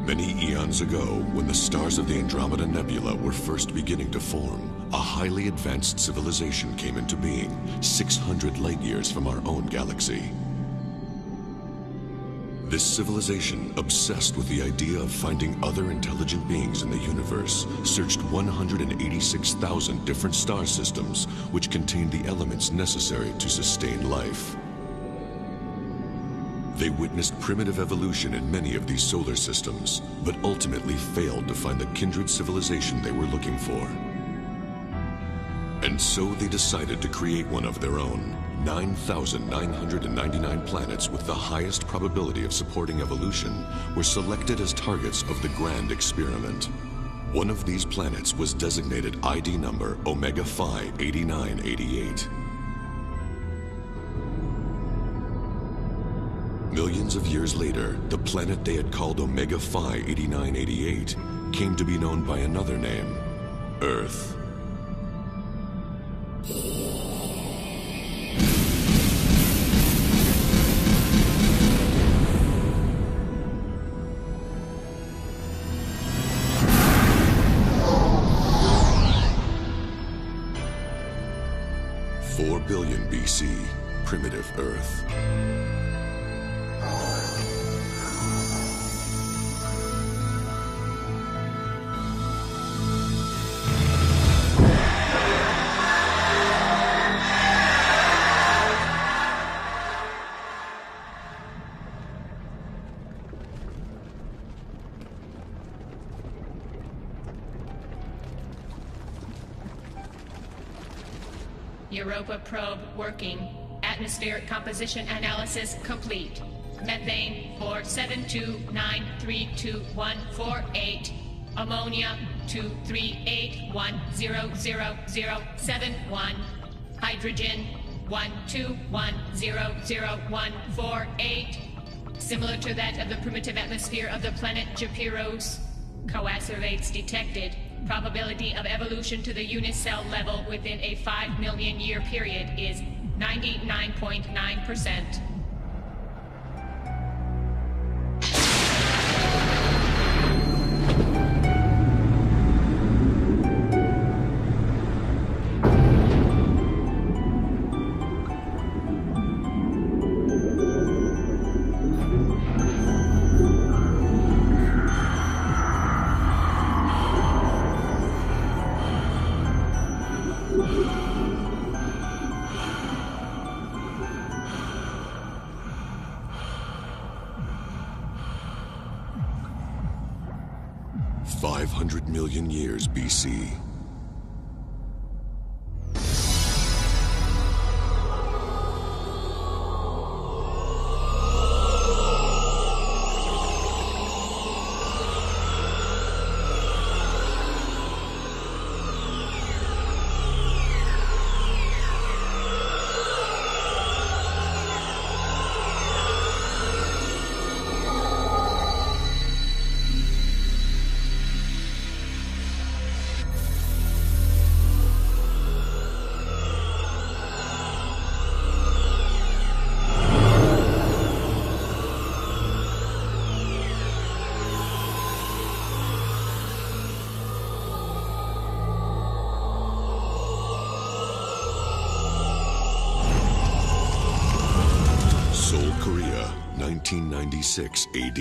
Many eons ago, when the stars of the Andromeda Nebula were first beginning to form, a highly advanced civilization came into being, 600 light-years from our own galaxy. This civilization, obsessed with the idea of finding other intelligent beings in the universe, searched 186,000 different star systems, which contained the elements necessary to sustain life. They witnessed primitive evolution in many of these solar systems, but ultimately failed to find the kindred civilization they were looking for. And so they decided to create one of their own. 9,999 planets with the highest probability of supporting evolution were selected as targets of the grand experiment. One of these planets was designated ID number Omega Phi 8988. Millions of years later, the planet they had called Omega Phi 8988 came to be known by another name, Earth. BC, primitive Earth. Europa probe working. Atmospheric composition analysis complete. Methane 472932148. Ammonia 238100071. Hydrogen 121000148. Similar to that of the primitive atmosphere of the planet Japiros. Coacervates detected. Probability of evolution to the unicell level within a 5 million year period is 99.9%. Million years BC. Seoul, Korea, 1996 AD.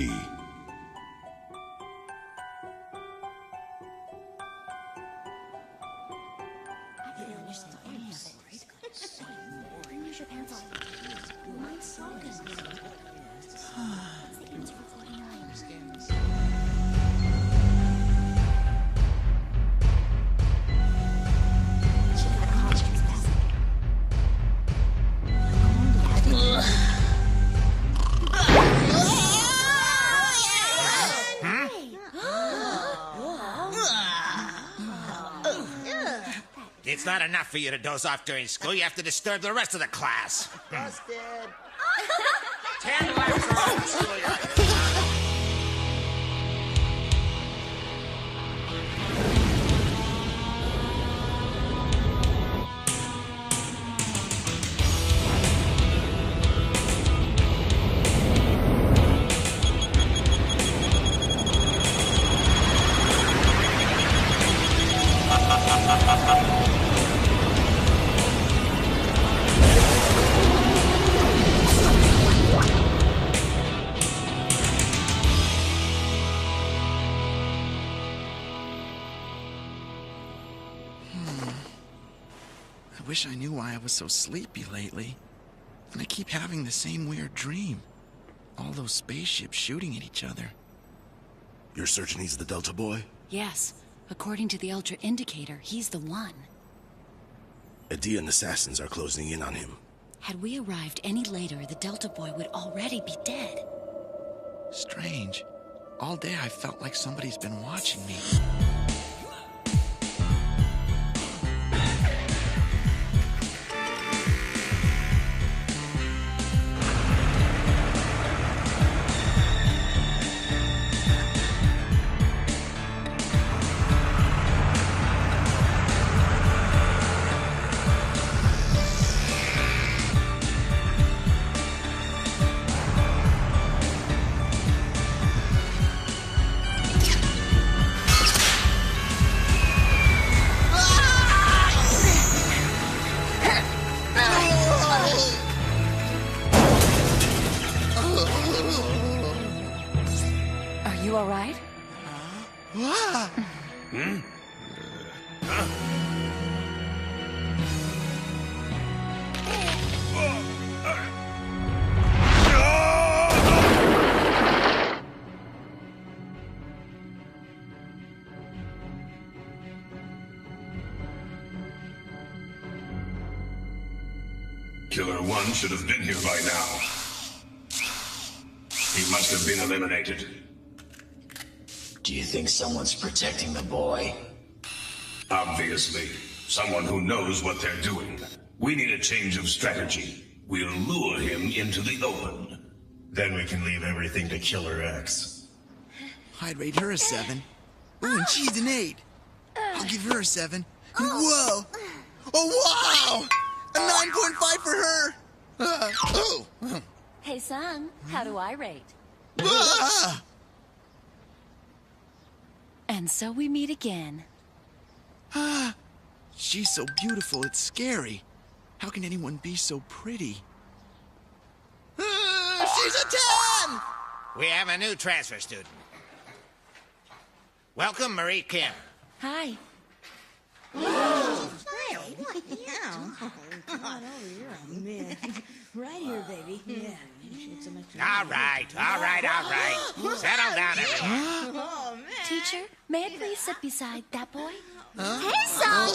It's not enough for you to doze off during school. You have to disturb the rest of the class. Busted. 10 laps around the schoolyard. wish I knew why I was so sleepy lately. And I keep having the same weird dream. All those spaceships shooting at each other. You're certain he's the Delta Boy? Yes. According to the Ultra Indicator, he's the one. Adean assassins are closing in on him. Had we arrived any later, the Delta Boy would already be dead. Strange. All day I felt like somebody's been watching me. Are you all right? Killer 1 should have been here by now. He must have been eliminated. Do you think someone's protecting the boy? Obviously. Someone who knows what they're doing. We need a change of strategy. We'll lure him into the open. Then we can leave everything to Killer X. I'd rate her a 7. Ooh, and she's an 8. I'll give her a 7. Whoa! Oh, wow! A 9.5 for her! Hey, son, how do I rate? Ah! And so we meet again. She's so beautiful, it's scary. How can anyone be so pretty? She's a 10! We have a new transfer student. Welcome, Marie Kim. Hi. Right here, baby. Yeah. All right. Settle down, everyone. Oh, man. Teacher, may I please sit beside that boy? Hey, son!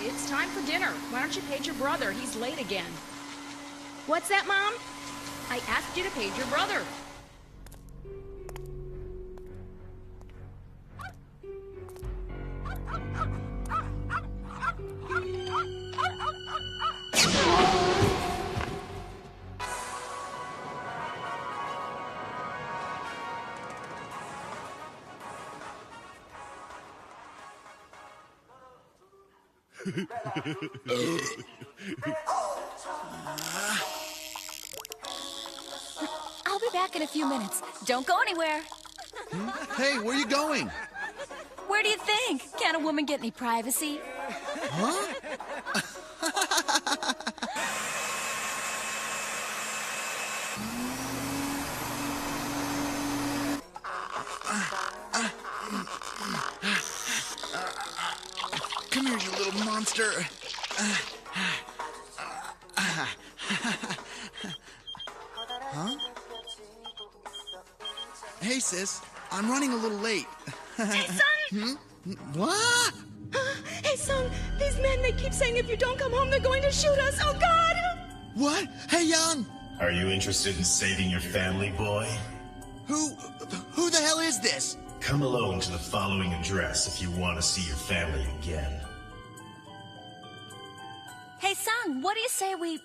It's time for dinner. Why don't you page your brother? He's late again. What's that, Mom? I asked you to page your brother. I'll be back in a few minutes. Don't go anywhere. Hey, where are you going? Where do you think? Can't a woman get any privacy? Huh? Come here, you little monster. Huh? Hey, sis. I'm running a little late. Hey, son! What? Hey, son! These men, they keep saying if you don't come home, they're going to shoot us. Oh, God! What? Hey, young. Are you interested in saving your family, boy? Who the hell is this? Come alone to the following address if you want to see your family again. Hey, Sung, what do you say we...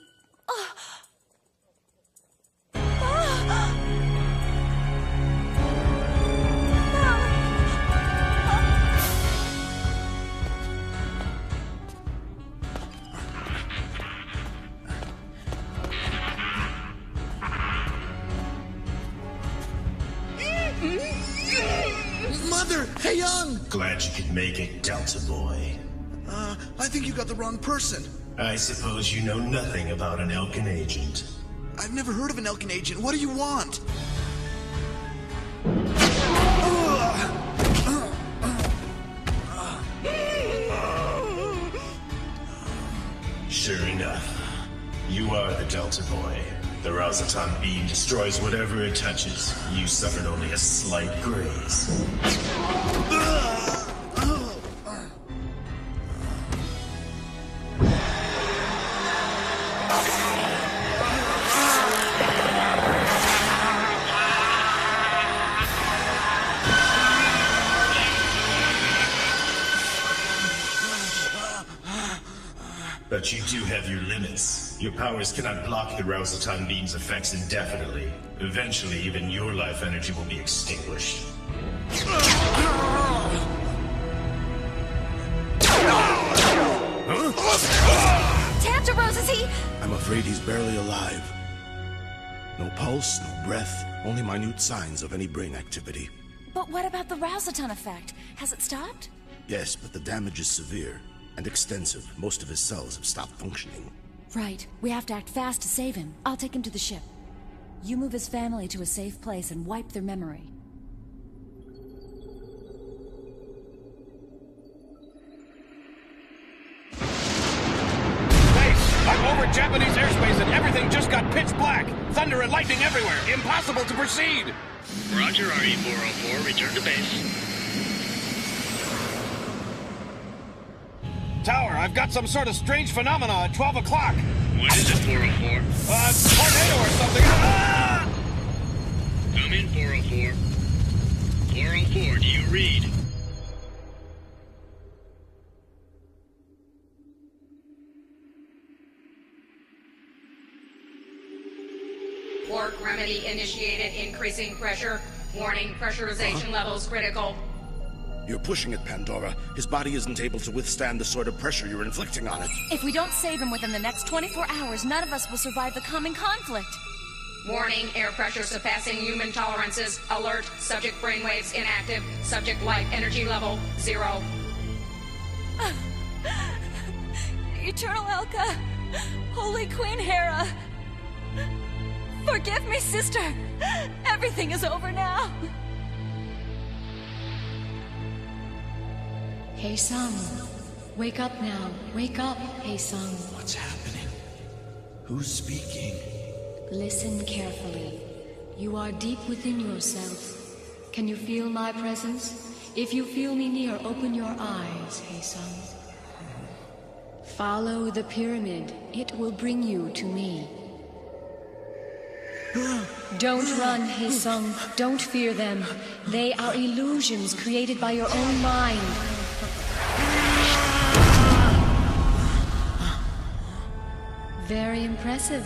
Mother! Hey, Young! Glad you could make it, Delta Boy. I think you got the wrong person. I suppose you know nothing about an Elkin agent. I've never heard of an Elkin agent. What do you want? Sure enough, you are the Delta Boy. The Rousatan beam destroys whatever it touches. You suffered only a slight graze. But you do have your limits. Your powers cannot block the Rousatan beam's effects indefinitely. Eventually, even your life energy will be extinguished. Tantarose, is he... I'm afraid he's barely alive. No pulse, no breath, only minute signs of any brain activity. But what about the Rousatan effect? Has it stopped? Yes, but the damage is severe and extensive. Most of his cells have stopped functioning. Right. We have to act fast to save him. I'll take him to the ship. You move his family to a safe place and wipe their memory. I'm over Japanese airspace and everything just got pitch black. Thunder and lightning everywhere. Impossible to proceed. Roger, RE-404. Return to base. Tower, I've got some sort of strange phenomena at 12 o'clock. What is it, 404? Tornado or something. Ah! Come in, 404. 404, do you read? Work remedy initiated, increasing pressure. Warning, pressurization levels critical. You're pushing it, Pandora. His body isn't able to withstand the sort of pressure you're inflicting on it. If we don't save him within the next 24 hours, none of us will survive the coming conflict. Warning, air pressure surpassing human tolerances. Alert, subject brainwaves inactive. Subject life energy level 0. Eternal Elka, Holy Queen Hera. Forgive me, sister. Everything is over now. Hey, Sung. Wake up now. Wake up, Hey, Sung. What's happening? Who's speaking? Listen carefully. You are deep within yourself. Can you feel my presence? If you feel me near, open your eyes, Hey, Sung. Follow the pyramid. It will bring you to me. Don't run, Hey Sung. Don't fear them. They are illusions created by your own mind. Very impressive.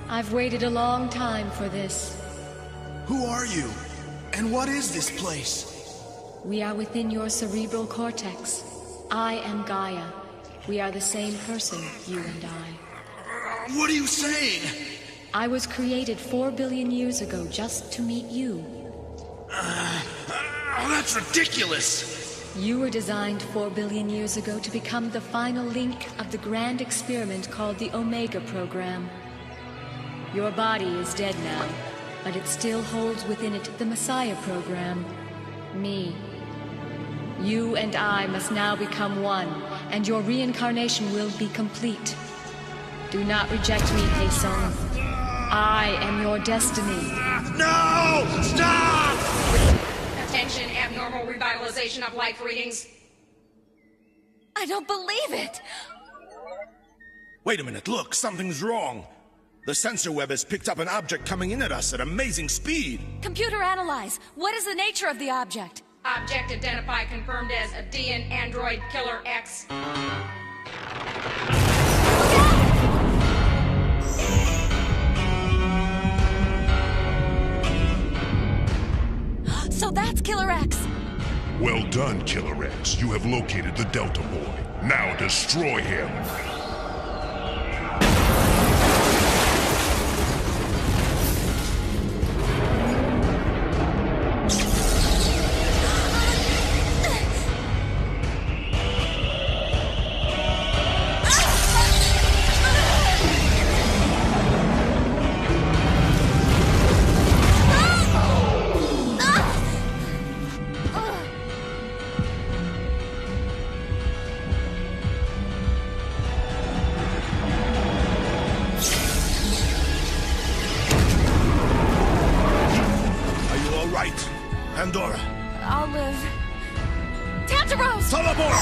I've waited a long time for this. Who are you? And what is this place? We are within your cerebral cortex. I am Gaia. We are the same person, you and I. What are you saying? I was created 4 billion years ago just to meet you. That's ridiculous! You were designed 4 billion years ago to become the final link of the grand experiment called the Omega Program. Your body is dead now, but it still holds within it the Messiah Program. Me. You and I must now become one, and your reincarnation will be complete. Do not reject me, Hey Sung. I am your destiny. No! Stop! Attention, abnormal revitalization of life readings. I don't believe it! Wait a minute, look, something's wrong. The sensor web has picked up an object coming in at us at amazing speed. Computer analyze. What is the nature of the object? Object identified confirmed as a DN Android Killer X. So that's Killer X. Well done, Killer X. You have located the Delta Boy. Now destroy him. Pandora. I'll live. Tantaros! Teleport!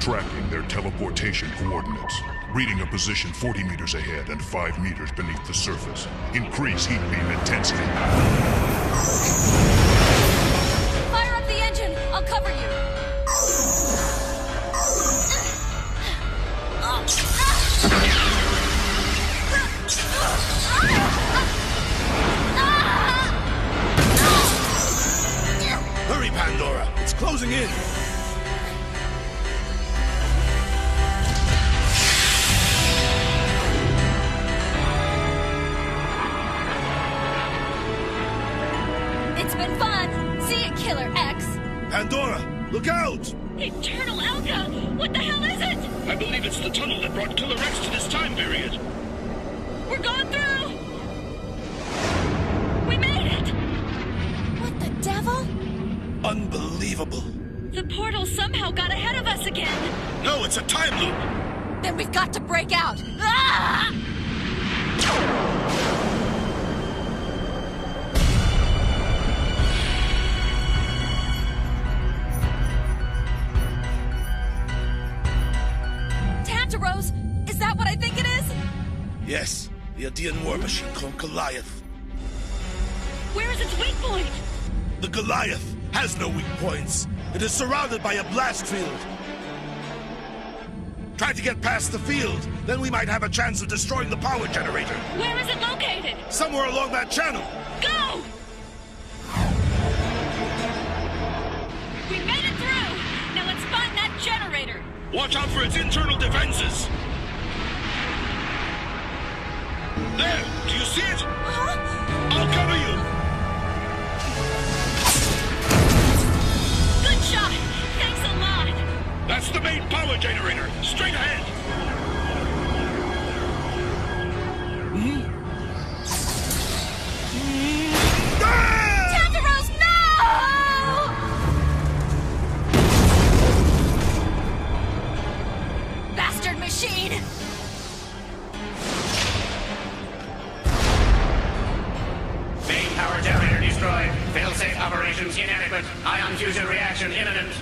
Tracking their teleportation coordinates. Reading a position 40 meters ahead and 5 meters beneath the surface. Increase heat beam intensity. Fire up the engine! I'll cover you! Hurry, Pandora! It's closing in! It's been fun! See you, Killer X! Pandora, look out! Eternal Alka! What the hell is it? I believe it's the tunnel that brought Killer X to this time period. We're going through! We made it! What the devil? Unbelievable. The portal somehow got ahead of us again. No, it's a time loop. Then we've got to break out! Ah! Tantaros, is that what I think it is? Yes, the Adean war machine called Goliath. Where is its weak point? The Goliath has no weak points. It is surrounded by a blast field. Try to get past the field, then we might have a chance of destroying the power generator. Where is it located? Somewhere along that channel. Go! We made it through! Now let's find that generator! Watch out for its internal defenses! There! Do you see it? I'll cover you! Good shot! Thanks a lot! That's the main power generator! Straight ahead! Tantaros, no! Bastard machine! Main power generator destroyed. Failsafe operations inadequate. Ion fusion reaction imminent.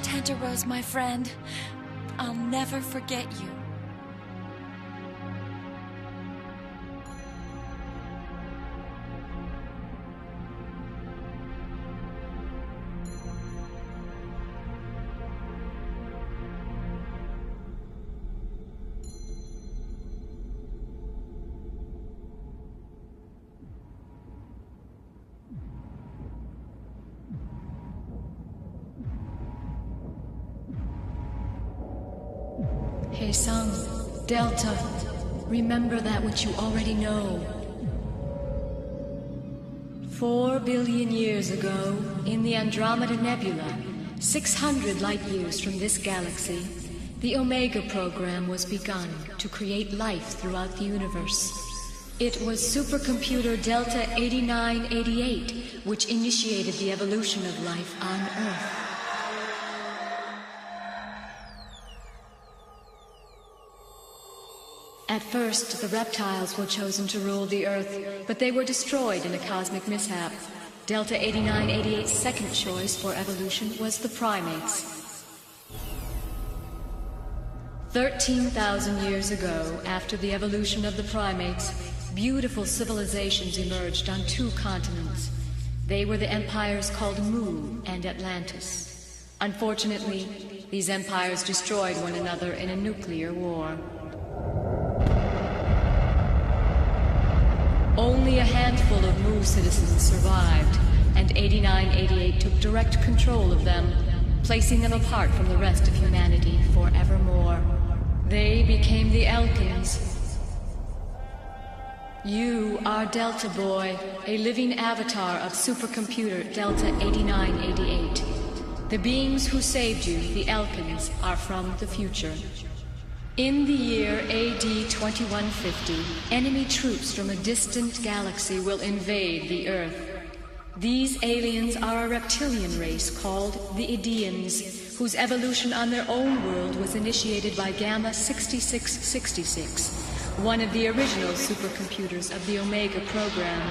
Tantaros, my friend, I'll never forget you. Hey, Sung, Delta, remember that which you already know. 4 billion years ago, in the Andromeda Nebula, 600 light-years from this galaxy, the Omega program was begun to create life throughout the universe. It was supercomputer Delta 8988 which initiated the evolution of life on Earth. At first, the reptiles were chosen to rule the Earth, but they were destroyed in a cosmic mishap. Delta 8988's second choice for evolution was the primates. 13,000 years ago, after the evolution of the primates, beautiful civilizations emerged on two continents. They were the empires called Mu and Atlantis. Unfortunately, these empires destroyed one another in a nuclear war. Only a handful of Mu citizens survived, and 8988 took direct control of them, placing them apart from the rest of humanity forevermore. They became the Elkins. You are Delta Boy, a living avatar of supercomputer Delta 8988. The beings who saved you, the Elkins, are from the future. In the year AD 2150, enemy troops from a distant galaxy will invade the Earth. These aliens are a reptilian race called the Idians, whose evolution on their own world was initiated by Gamma 6666, one of the original supercomputers of the Omega program.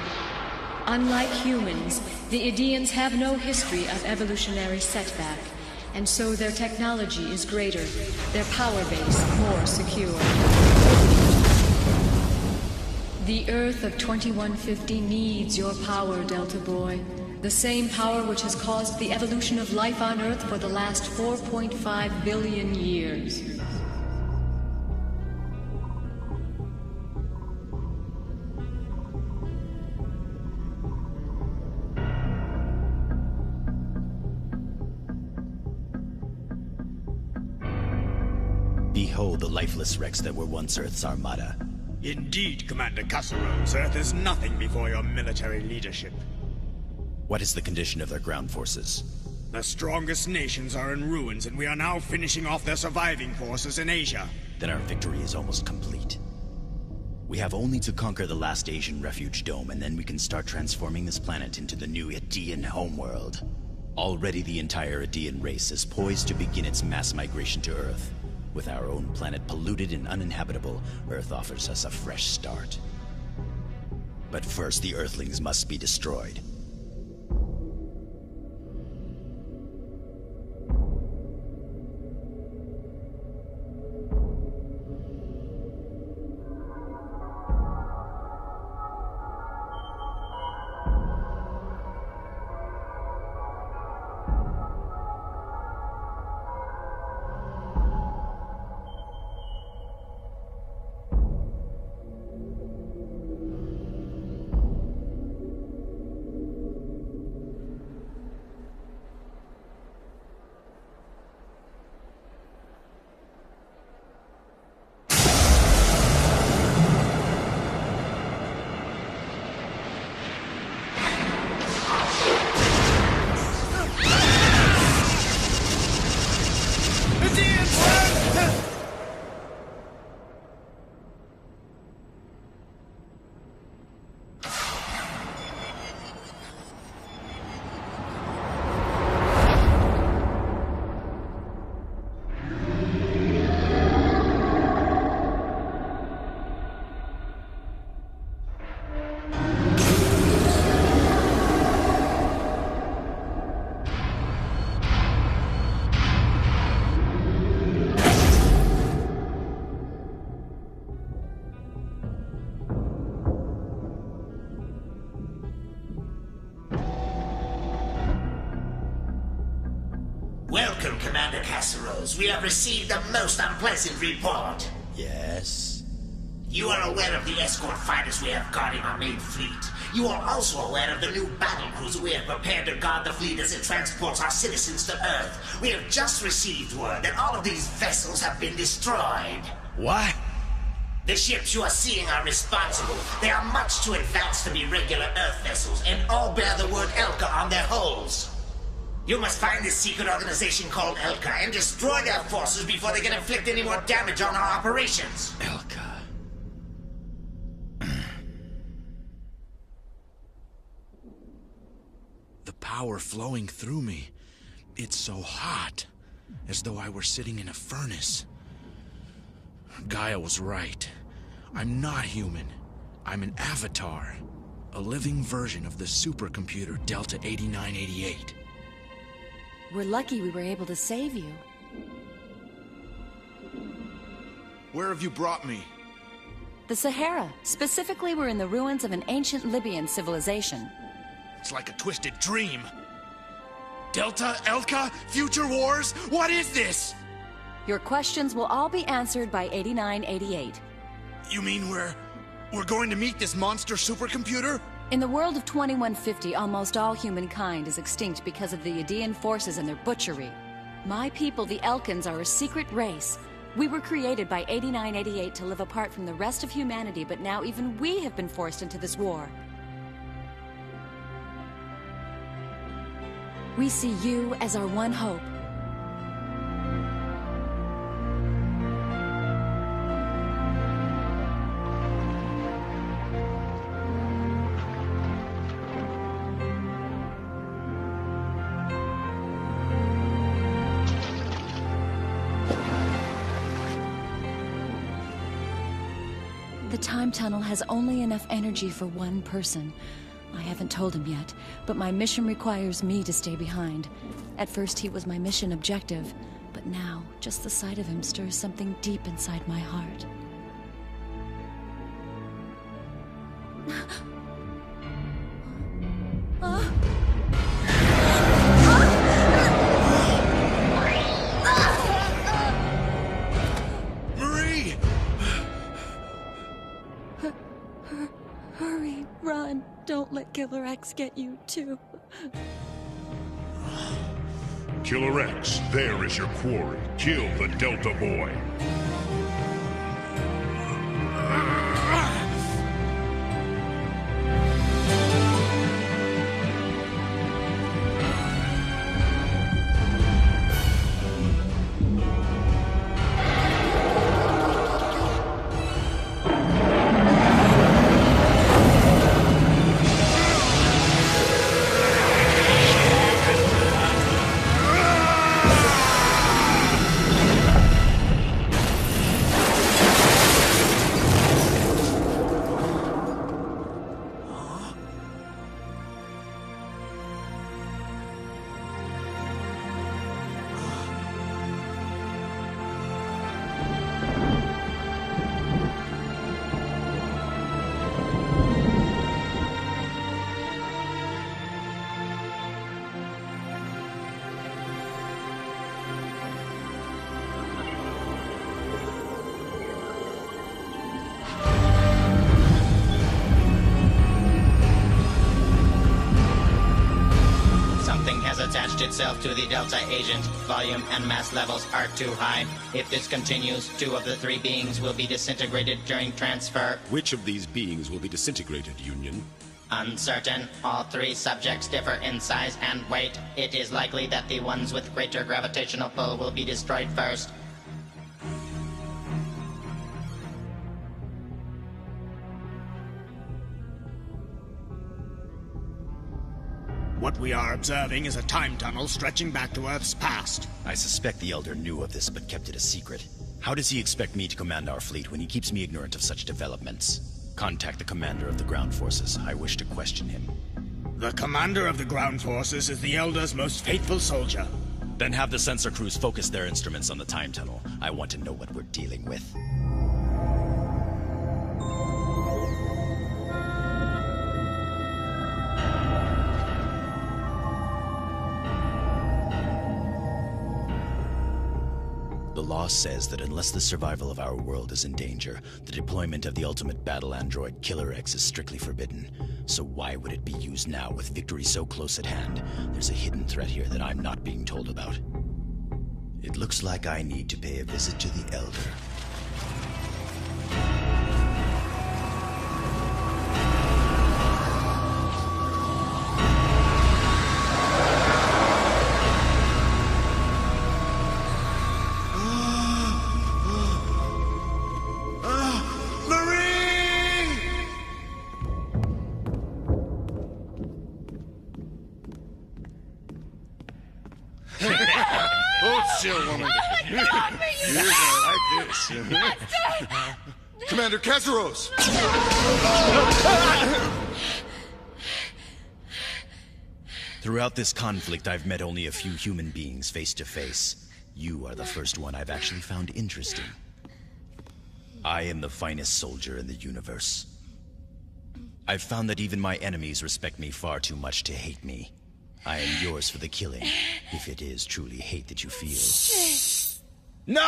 Unlike humans, the Idians have no history of evolutionary setback, and so their technology is greater, their power base more secure. The Earth of 2150 needs your power, Delta Boy. The same power which has caused the evolution of life on Earth for the last 4.5 billion years. Behold the lifeless wrecks that were once Earth's armada. Indeed, Commander Casseroles, Earth is nothing before your military leadership. What is the condition of their ground forces? The strongest nations are in ruins, and we are now finishing off their surviving forces in Asia. Then our victory is almost complete. We have only to conquer the last Asian refuge dome, and then we can start transforming this planet into the new Idian homeworld. Already the entire Idian race is poised to begin its mass migration to Earth. With our own planet polluted and uninhabitable, Earth offers us a fresh start. But first, the Earthlings must be destroyed. Welcome, Commander Casseroles. We have received a most unpleasant report. Yes? You are aware of the escort fighters we have guarding our main fleet. You are also aware of the new battle cruiser we have prepared to guard the fleet as it transports our citizens to Earth. We have just received word that all of these vessels have been destroyed. What? The ships you are seeing are responsible. They are much too advanced to be regular Earth vessels, and all bear the word Elka on their hulls. You must find this secret organization called Elka and destroy their forces before they can inflict any more damage on our operations. Elka. The power flowing through me. It's so hot, as though I were sitting in a furnace. Gaia was right. I'm not human. I'm an avatar. A living version of the supercomputer Delta 8988. We're lucky we were able to save you. Where have you brought me? The Sahara. Specifically, we're in the ruins of an ancient Libyan civilization. It's like a twisted dream. Delta, Elka, Future Wars? What is this? Your questions will all be answered by 8988. You mean we're going to meet this monster supercomputer? In the world of 2150, almost all humankind is extinct because of the Aedean forces and their butchery. My people, the Elkans, are a secret race. We were created by 8988 to live apart from the rest of humanity, but now even we have been forced into this war. We see you as our one hope. The time tunnel has only enough energy for one person. I haven't told him yet, but my mission requires me to stay behind. At first he was my mission objective, but now just the sight of him stirs something deep inside my heart. Marie! Hurry, run. Don't let Killer X get you, too. Killer X, there is your quarry. Kill the Delta Boy. Attached itself to the Delta agent. Volume and mass levels are too high. If this continues, 2 of the 3 beings will be disintegrated during transfer. Which of these beings will be disintegrated, Union? Uncertain. All 3 subjects differ in size and weight. It is likely that the ones with greater gravitational pull will be destroyed first. What we are observing is a time tunnel stretching back to Earth's past. I suspect the Elder knew of this but kept it a secret. How does he expect me to command our fleet when he keeps me ignorant of such developments? Contact the commander of the ground forces. I wish to question him. The commander of the ground forces is the Elder's most faithful soldier. Then have the sensor crews focus their instruments on the time tunnel. I want to know what we're dealing with. The law says that unless the survival of our world is in danger, the deployment of the ultimate battle android Killer X is strictly forbidden. So why would it be used now with victory so close at hand? There's a hidden threat here that I'm not being told about. It looks like I need to pay a visit to the Elder. Hold still, woman. Oh, God, You're gonna like this. Commander Kazuros! Throughout this conflict, I've met only a few human beings face to face. You are the first one I've actually found interesting. I am the finest soldier in the universe. I've found that even my enemies respect me far too much to hate me. I am yours for the killing, if it is truly hate that you feel. No!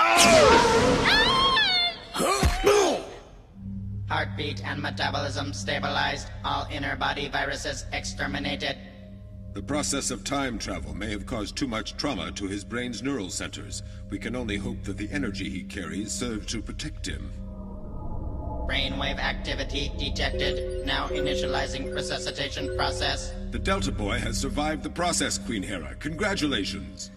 Heartbeat and metabolism stabilized. All inner body viruses exterminated. The process of time travel may have caused too much trauma to his brain's neural centers. We can only hope that the energy he carries serves to protect him. Brainwave activity detected. Now initializing resuscitation process. The Delta Boy has survived the process, Queen Hera. Congratulations.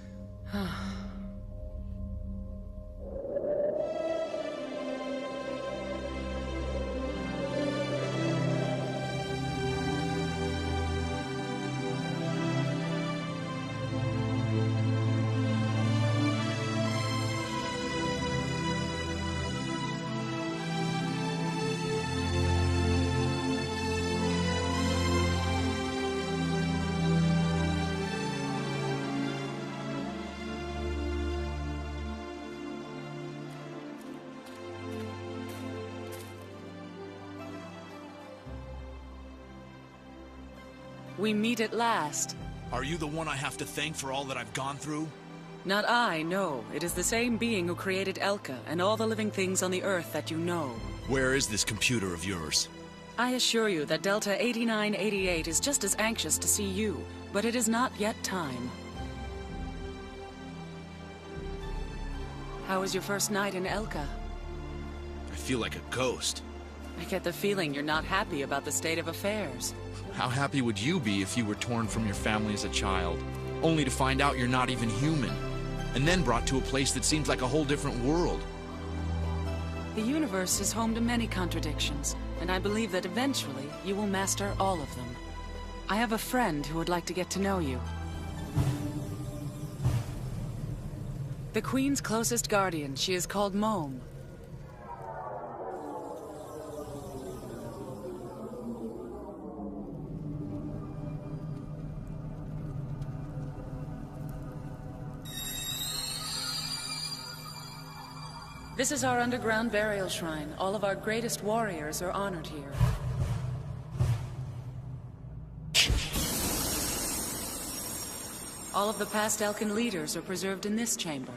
We meet at last. Are you the one I have to thank for all that I've gone through? Not I, no. It is the same being who created Elka and all the living things on the Earth that you know. Where is this computer of yours? I assure you that Delta 8988 is just as anxious to see you, but it is not yet time. How was your first night in Elka? I feel like a ghost. I get the feeling you're not happy about the state of affairs. How happy would you be if you were torn from your family as a child, only to find out you're not even human, and then brought to a place that seems like a whole different world? The universe is home to many contradictions, and I believe that eventually you will master all of them. I have a friend who would like to get to know you. The Queen's closest guardian. She is called Mom. This is our underground burial shrine. All of our greatest warriors are honored here. All of the past Elkin leaders are preserved in this chamber.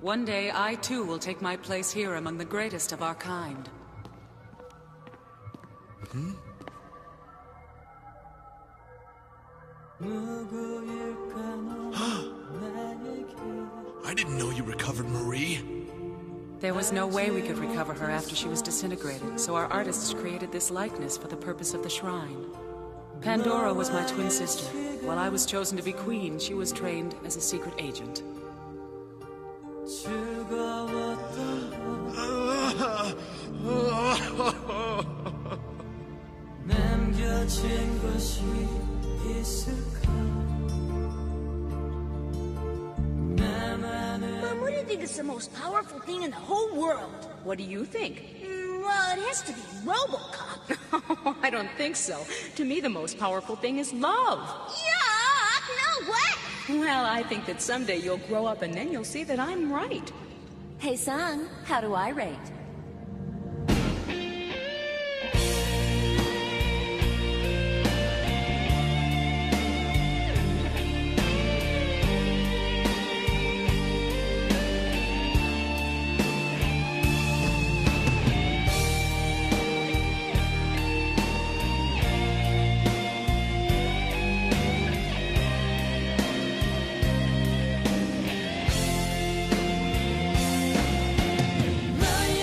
One day, I too will take my place here among the greatest of our kind. I didn't know you recovered Marie. There was no way we could recover her after she was disintegrated, so our artists created this likeness for the purpose of the shrine. Pandora was my twin sister. While I was chosen to be queen, she was trained as a secret agent. Mom, what do you think is the most powerful thing in the whole world? What do you think? Well, it has to be RoboCop. I don't think so. To me, the most powerful thing is love. Yuck! No way! Well, I think that someday you'll grow up and then you'll see that I'm right. Hey, son, how do I rate? Run,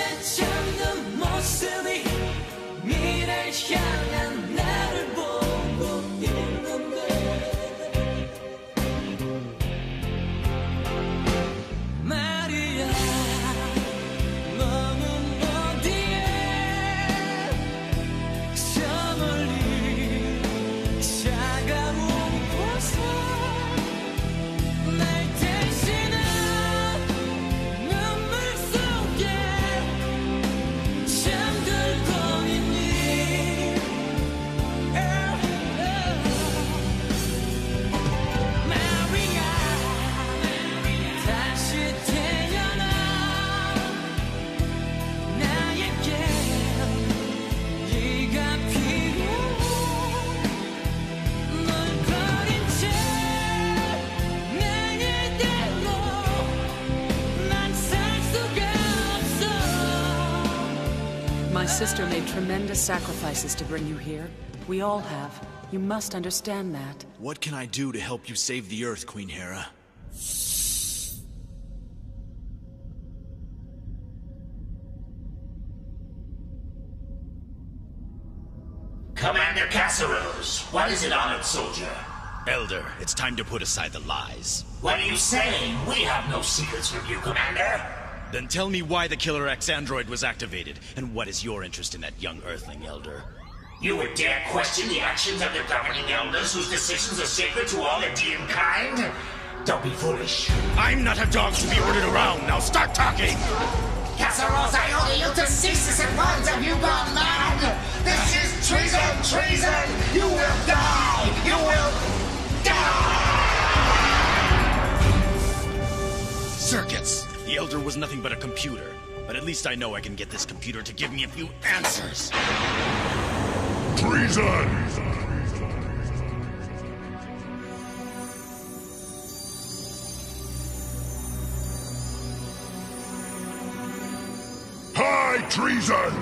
My sister made tremendous sacrifices to bring you here. We all have. You must understand that. What can I do to help you save the Earth, Queen Hera? Commander Casseros, what is it, honored soldier? Elder, it's time to put aside the lies. What are you saying? We have no secrets from you, Commander. Then tell me why the Killer X android was activated, and what is your interest in that young Earthling, Elder? You would dare question the actions of the governing elders whose decisions are sacred to all Aegean kind? Don't be foolish. I'm not a dog to be ordered around. Now start talking! Casseros, I order you to cease this at once. Have you gone mad? This is treason! Treason! You will die! You will die! Circuits! The Elder was nothing but a computer. But at least I know I can get this computer to give me a few answers. Treason! High treason!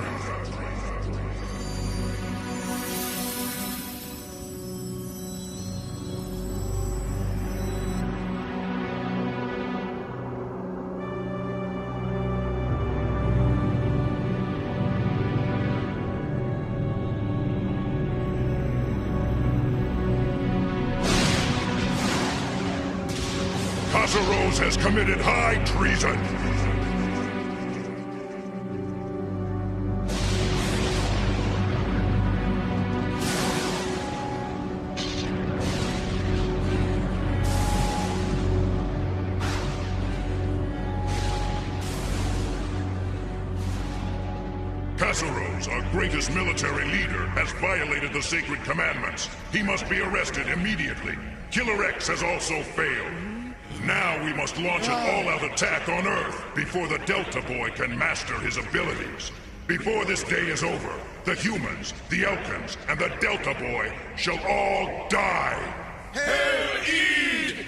Casseros has committed high treason! Casseros, our greatest military leader, has violated the sacred commandments. He must be arrested immediately. Killer X has also failed. Now we must launch an all-out attack on Earth before the Delta Boy can master his abilities. Before this day is over, the humans, the Elkins, and the Delta Boy shall all die. Hail Eid!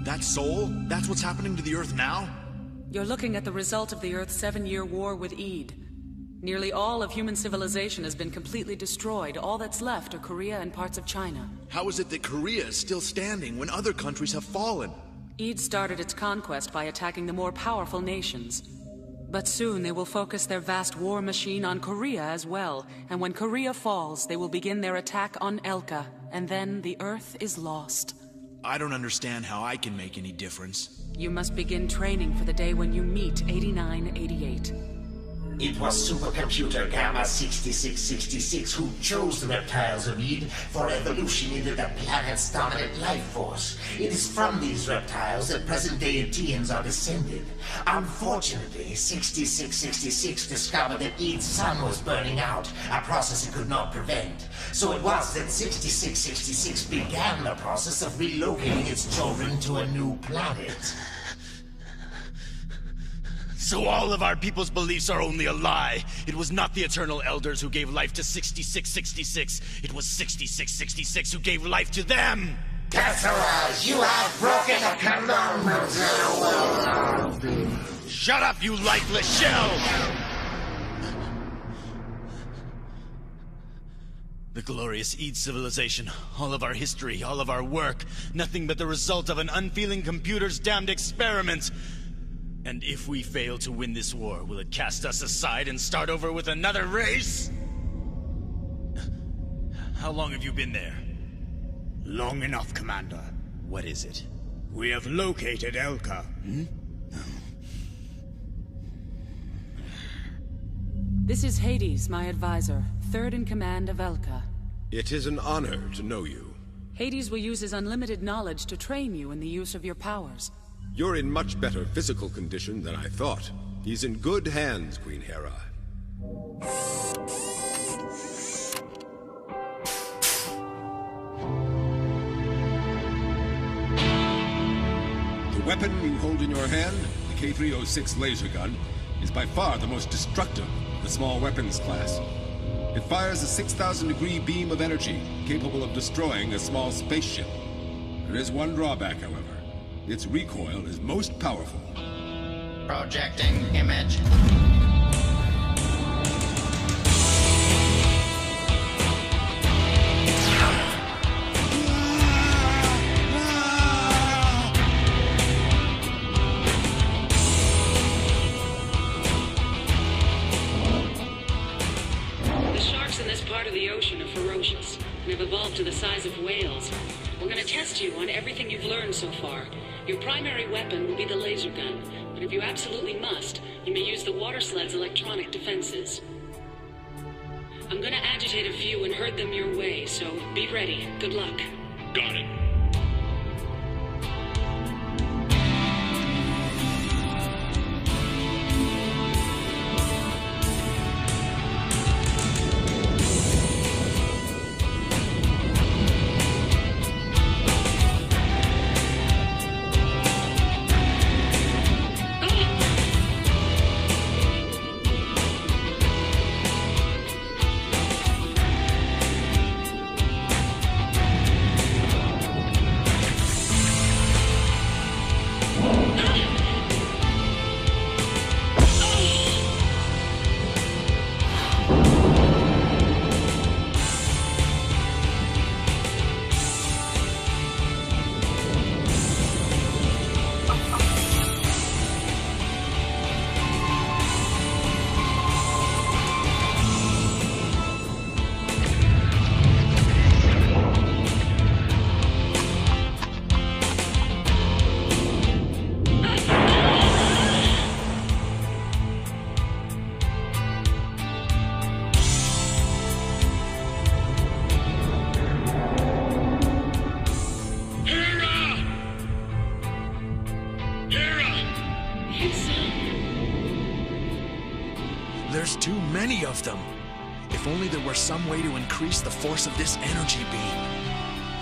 That soul? That's what's happening to the Earth now? You're looking at the result of the Earth's 7-year war with Eid. Nearly all of human civilization has been completely destroyed. All that's left are Korea and parts of China. How is it that Korea is still standing when other countries have fallen? Eid started its conquest by attacking the more powerful nations. But soon they will focus their vast war machine on Korea as well. And when Korea falls, they will begin their attack on Elka. And then the Earth is lost. I don't understand how I can make any difference. You must begin training for the day when you meet 8988. It was supercomputer Gamma 6666 who chose the reptiles of Eid for evolution into the planet's dominant life force. It is from these reptiles that present-day Aegeans are descended. Unfortunately, 6666 discovered that Eid's sun was burning out, a process it could not prevent. So it was that 6666 began the process of relocating its children to a new planet. So all of our people's beliefs are only a lie. It was not the Eternal Elders who gave life to 6666. It was 6666 who gave life to them! Casseros, you have broken the commandments! Shut up, you lifeless shell! The glorious Eid civilization, all of our history, all of our work, nothing but the result of an unfeeling computer's damned experiments. And if we fail to win this war, will it cast us aside and start over with another race? How long have you been there? Long enough, Commander. What is it? We have located Elka. This is Hades, my advisor, third in command of Elka. It is an honor to know you. Hades will use his unlimited knowledge to train you in the use of your powers. You're in much better physical condition than I thought. He's in good hands, Queen Hera. The weapon you hold in your hand, the K-306 laser gun, is by far the most destructive of the small weapons class. It fires a 6,000-degree beam of energy, capable of destroying a small spaceship. There is one drawback, however. Its recoil is most powerful. Projecting image. The sharks in this part of the ocean are ferocious and have evolved to the size of whales. We're going to test you on everything you've learned so far. Your primary weapon will be the laser gun, but if you absolutely must, you may use the water sled's electronic defenses. I'm going to agitate a few and herd them your way, so be ready. Good luck. Got it. There's too many of them. If only there were some way to increase the force of this energy beam.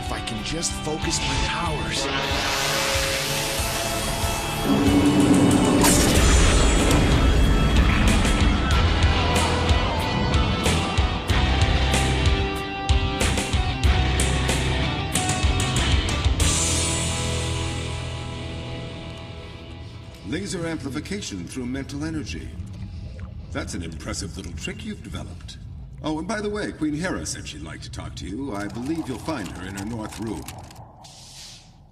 If I can just focus my powers. Laser amplification through mental energy. That's an impressive little trick you've developed. Oh, and by the way, Queen Hera said she'd like to talk to you. I believe you'll find her in her north room.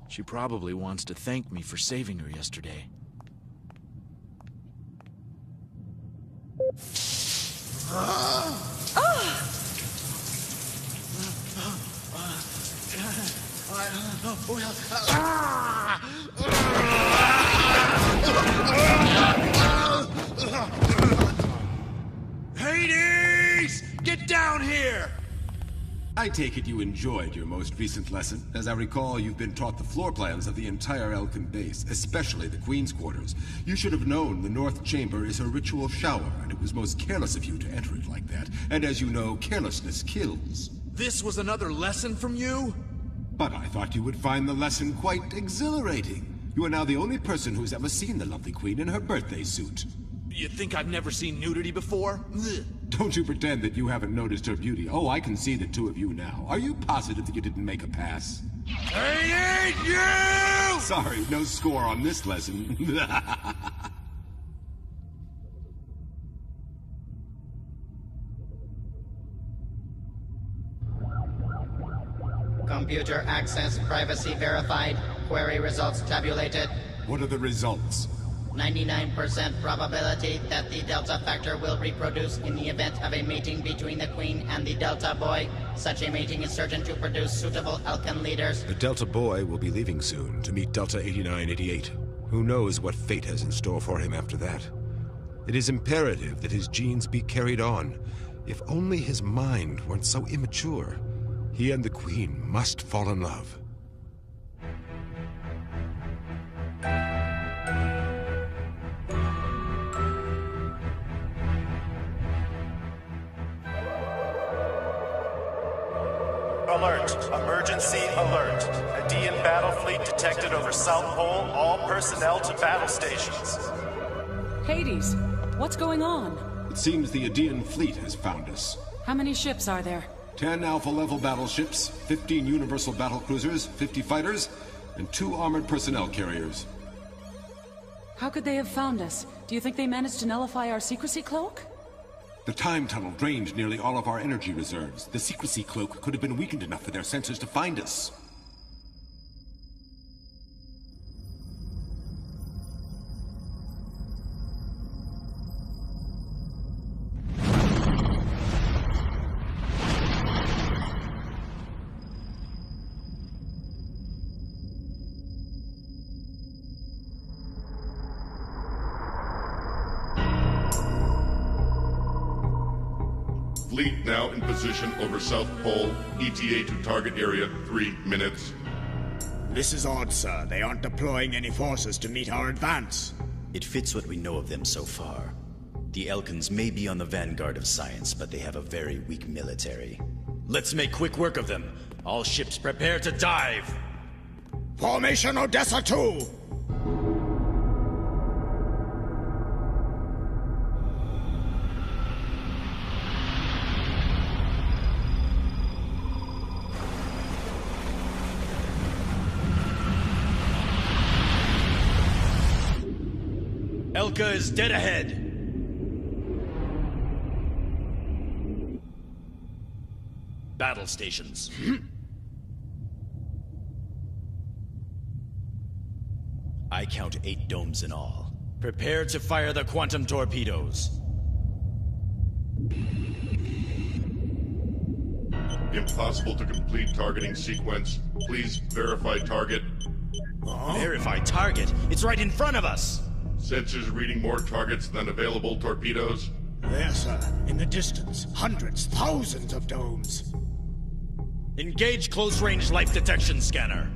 She probably wants to thank me for saving her yesterday. Hades! Get down here! I take it you enjoyed your most recent lesson. As I recall, you've been taught the floor plans of the entire Elkin base, especially the Queen's quarters. You should have known the North Chamber is her ritual shower, and it was most careless of you to enter it like that. And as you know, carelessness kills. This was another lesson from you? But I thought you would find the lesson quite exhilarating. You are now the only person who's ever seen the lovely Queen in her birthday suit. You think I've never seen nudity before? Ugh. Don't you pretend that you haven't noticed her beauty. Oh, I can see the two of you now. Are you positive that you didn't make a pass? I need you! Sorry, no score on this lesson. Computer access privacy verified. Query results tabulated. What are the results? 99% probability that the Delta Factor will reproduce in the event of a mating between the Queen and the Delta Boy. Such a mating is certain to produce suitable Elkan leaders. The Delta Boy will be leaving soon to meet Delta 8988. Who knows what fate has in store for him after that? It is imperative that his genes be carried on. If only his mind weren't so immature. He and the Queen must fall in love. Alert! Emergency alert! A DN battle fleet detected over South Pole. All personnel to battle stations. Hades, what's going on? It seems the Aedean fleet has found us. How many ships are there? 10 Alpha-level battleships, 15 Universal battlecruisers, 50 fighters, and 2 armored personnel carriers. How could they have found us? Do you think they managed to nullify our secrecy cloak? The time tunnel drained nearly all of our energy reserves. The secrecy cloak could have been weakened enough for their sensors to find us. Fleet now in position over South Pole. ETA to target area 3 minutes. This is odd, sir. They aren't deploying any forces to meet our advance. It fits what we know of them so far. The Elkans may be on the vanguard of science, but they have a very weak military. Let's make quick work of them. All ships prepare to dive! Formation Odessa 2! Elka is dead ahead! Battle stations. I count 8 domes in all. Prepare to fire the quantum torpedoes. Impossible to complete targeting sequence. Please verify target. Verify target? It's right in front of us! Sensors reading more targets than available torpedoes. There, sir. In the distance. Hundreds, thousands of domes. Engage close-range life detection scanner.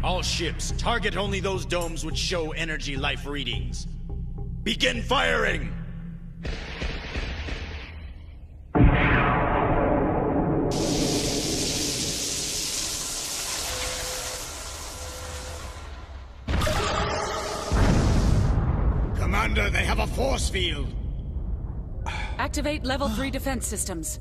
All ships, target only those domes which show energy life readings. Begin firing! Commander, they have a force field! Activate level 3 defense systems.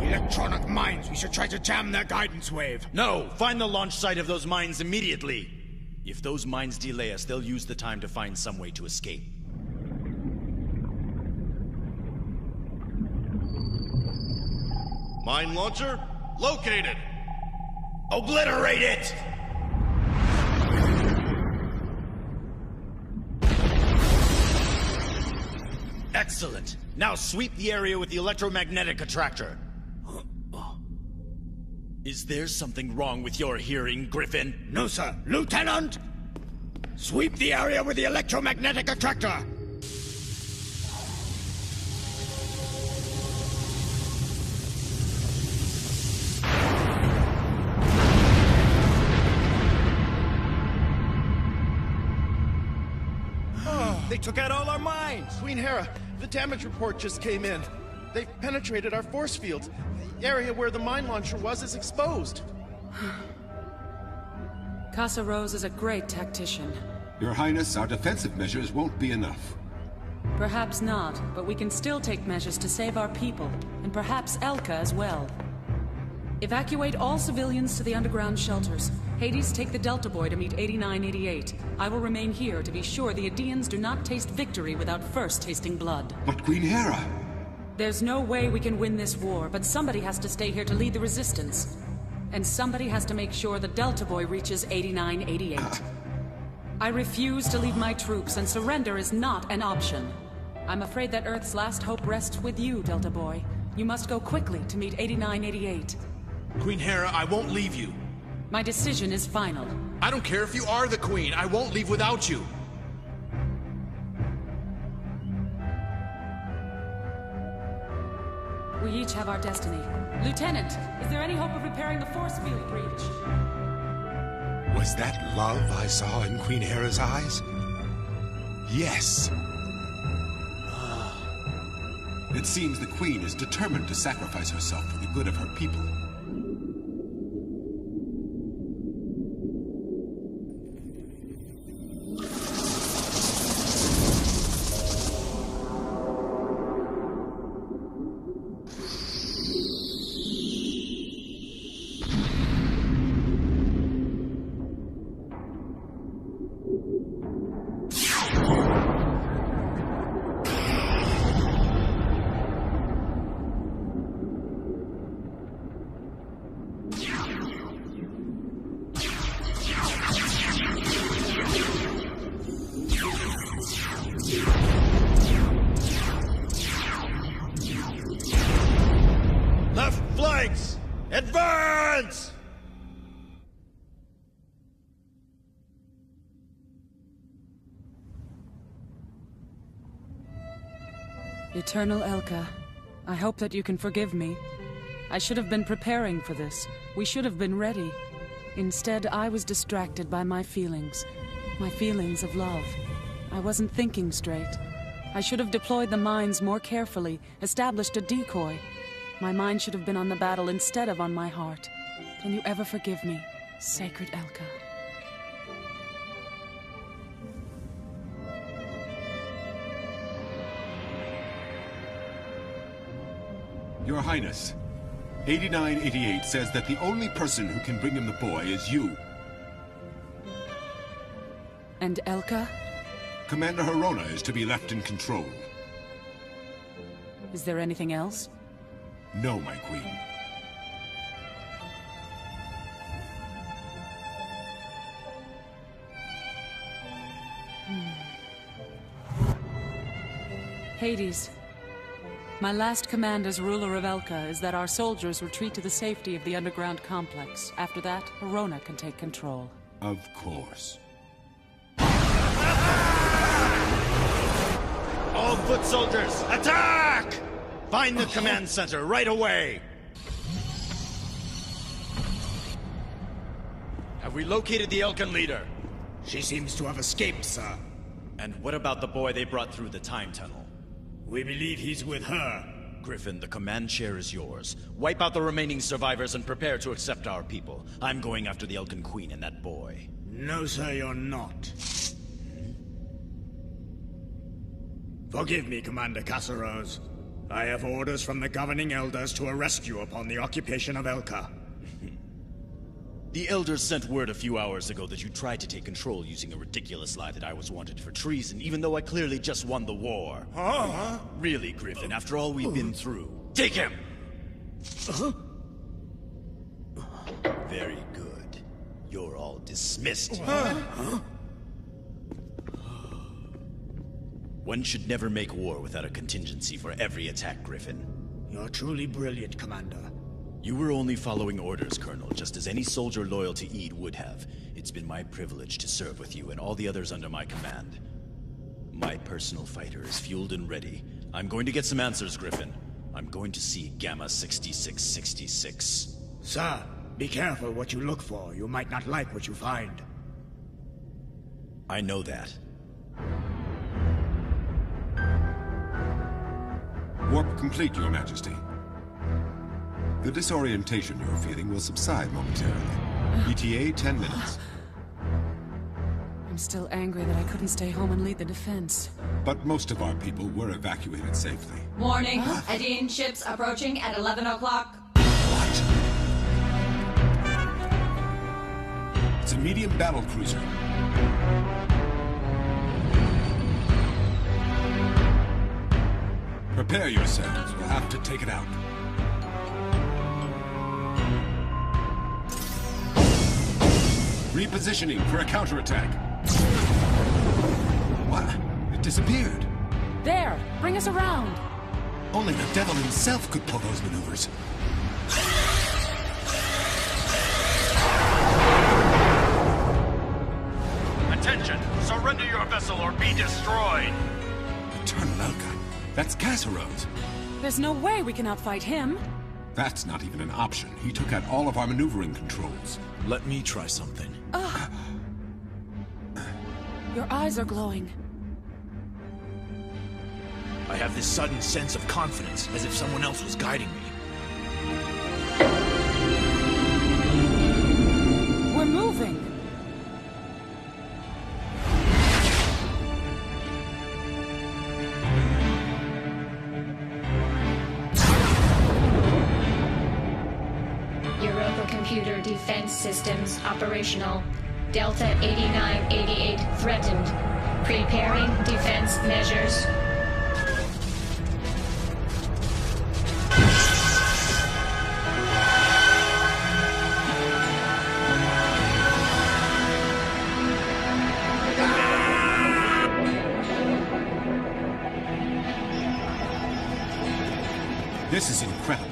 Electronic mines! We should try to jam their guidance wave! No! Find the launch site of those mines immediately! If those mines delay us, they'll use the time to find some way to escape. Mine launcher located. Obliterate it! Excellent. Now sweep the area with the electromagnetic attractor. Is there something wrong with your hearing, Griffin? No, sir. Lieutenant! Sweep the area with the electromagnetic attractor! They took out all our mines! Queen Hera, the damage report just came in. They've penetrated our force fields. The area where the mine launcher was is exposed. Casa Rose is a great tactician. Your Highness, our defensive measures won't be enough. Perhaps not, but we can still take measures to save our people, and perhaps Elka as well. Evacuate all civilians to the underground shelters. Hades, take the Delta Boy to meet 8988. I will remain here to be sure the Aedeans do not taste victory without first tasting blood. But Queen Hera... There's no way we can win this war, but somebody has to stay here to lead the resistance. And somebody has to make sure the Delta Boy reaches 8988. I refuse to leave my troops, and surrender is not an option. I'm afraid that Earth's last hope rests with you, Delta Boy. You must go quickly to meet 8988. Queen Hera, I won't leave you. My decision is final. I don't care if you are the Queen. I won't leave without you. We each have our destiny. Lieutenant, is there any hope of repairing the force field breach? Was that love I saw in Queen Hera's eyes? Yes. It seems the Queen is determined to sacrifice herself for the good of her people. Advance! Eternal Elka, I hope that you can forgive me. I should have been preparing for this. We should have been ready. Instead, I was distracted by my feelings of love. I wasn't thinking straight. I should have deployed the mines more carefully, established a decoy. My mind should have been on the battle instead of on my heart. Can you ever forgive me, sacred Elka? Your Highness, 8988 says that the only person who can bring him the boy is you. And Elka? Commander Herona is to be left in control. Is there anything else? No, my queen. Hades. My last command as ruler of Elka is that our soldiers retreat to the safety of the underground complex. After that, Herona can take control. Of course. All foot soldiers, attack! Find the command center right away! Have we located the Elkan leader? She seems to have escaped, sir. And what about the boy they brought through the time tunnel? We believe he's with her. Griffin, the command chair is yours. Wipe out the remaining survivors and prepare to accept our people. I'm going after the Elkan Queen and that boy. No, sir, you're not. Forgive me, Commander Kassaros. I have orders from the governing elders to arrest you upon the occupation of Elka. The elders sent word a few hours ago that you tried to take control using a ridiculous lie that I was wanted for treason, even though I clearly just won the war. Huh? Really, Griffin, after all we've been through. Take him! Very good. You're all dismissed. One should never make war without a contingency for every attack, Griffin. You're truly brilliant, Commander. You were only following orders, Colonel, just as any soldier loyal to Ede would have. It's been my privilege to serve with you and all the others under my command. My personal fighter is fueled and ready. I'm going to get some answers, Griffin. I'm going to see Gamma 6666. Sir, be careful what you look for. You might not like what you find. I know that. Warp complete, Your Majesty. The disorientation you're feeling will subside momentarily. ETA 10 minutes. I'm still angry that I couldn't stay home and lead the defense. But most of our people were evacuated safely. Warning, Adean ships approaching at 11 o'clock. It's a medium battle cruiser. Prepare yourselves. We'll have to take it out. Repositioning for a counterattack. What? It disappeared. There! Bring us around! Only the devil himself could pull those maneuvers. Attention! Surrender your vessel or be destroyed! Eternal Elka. That's Cassero's. There's no way we can outfight him. That's not even an option. He took out all of our maneuvering controls. Let me try something. Your eyes are glowing. I have this sudden sense of confidence, as if someone else was guiding me. We're moving! Europa Computer Defense Systems operational. Delta 8988 threatened. Preparing defense measures. This is incredible.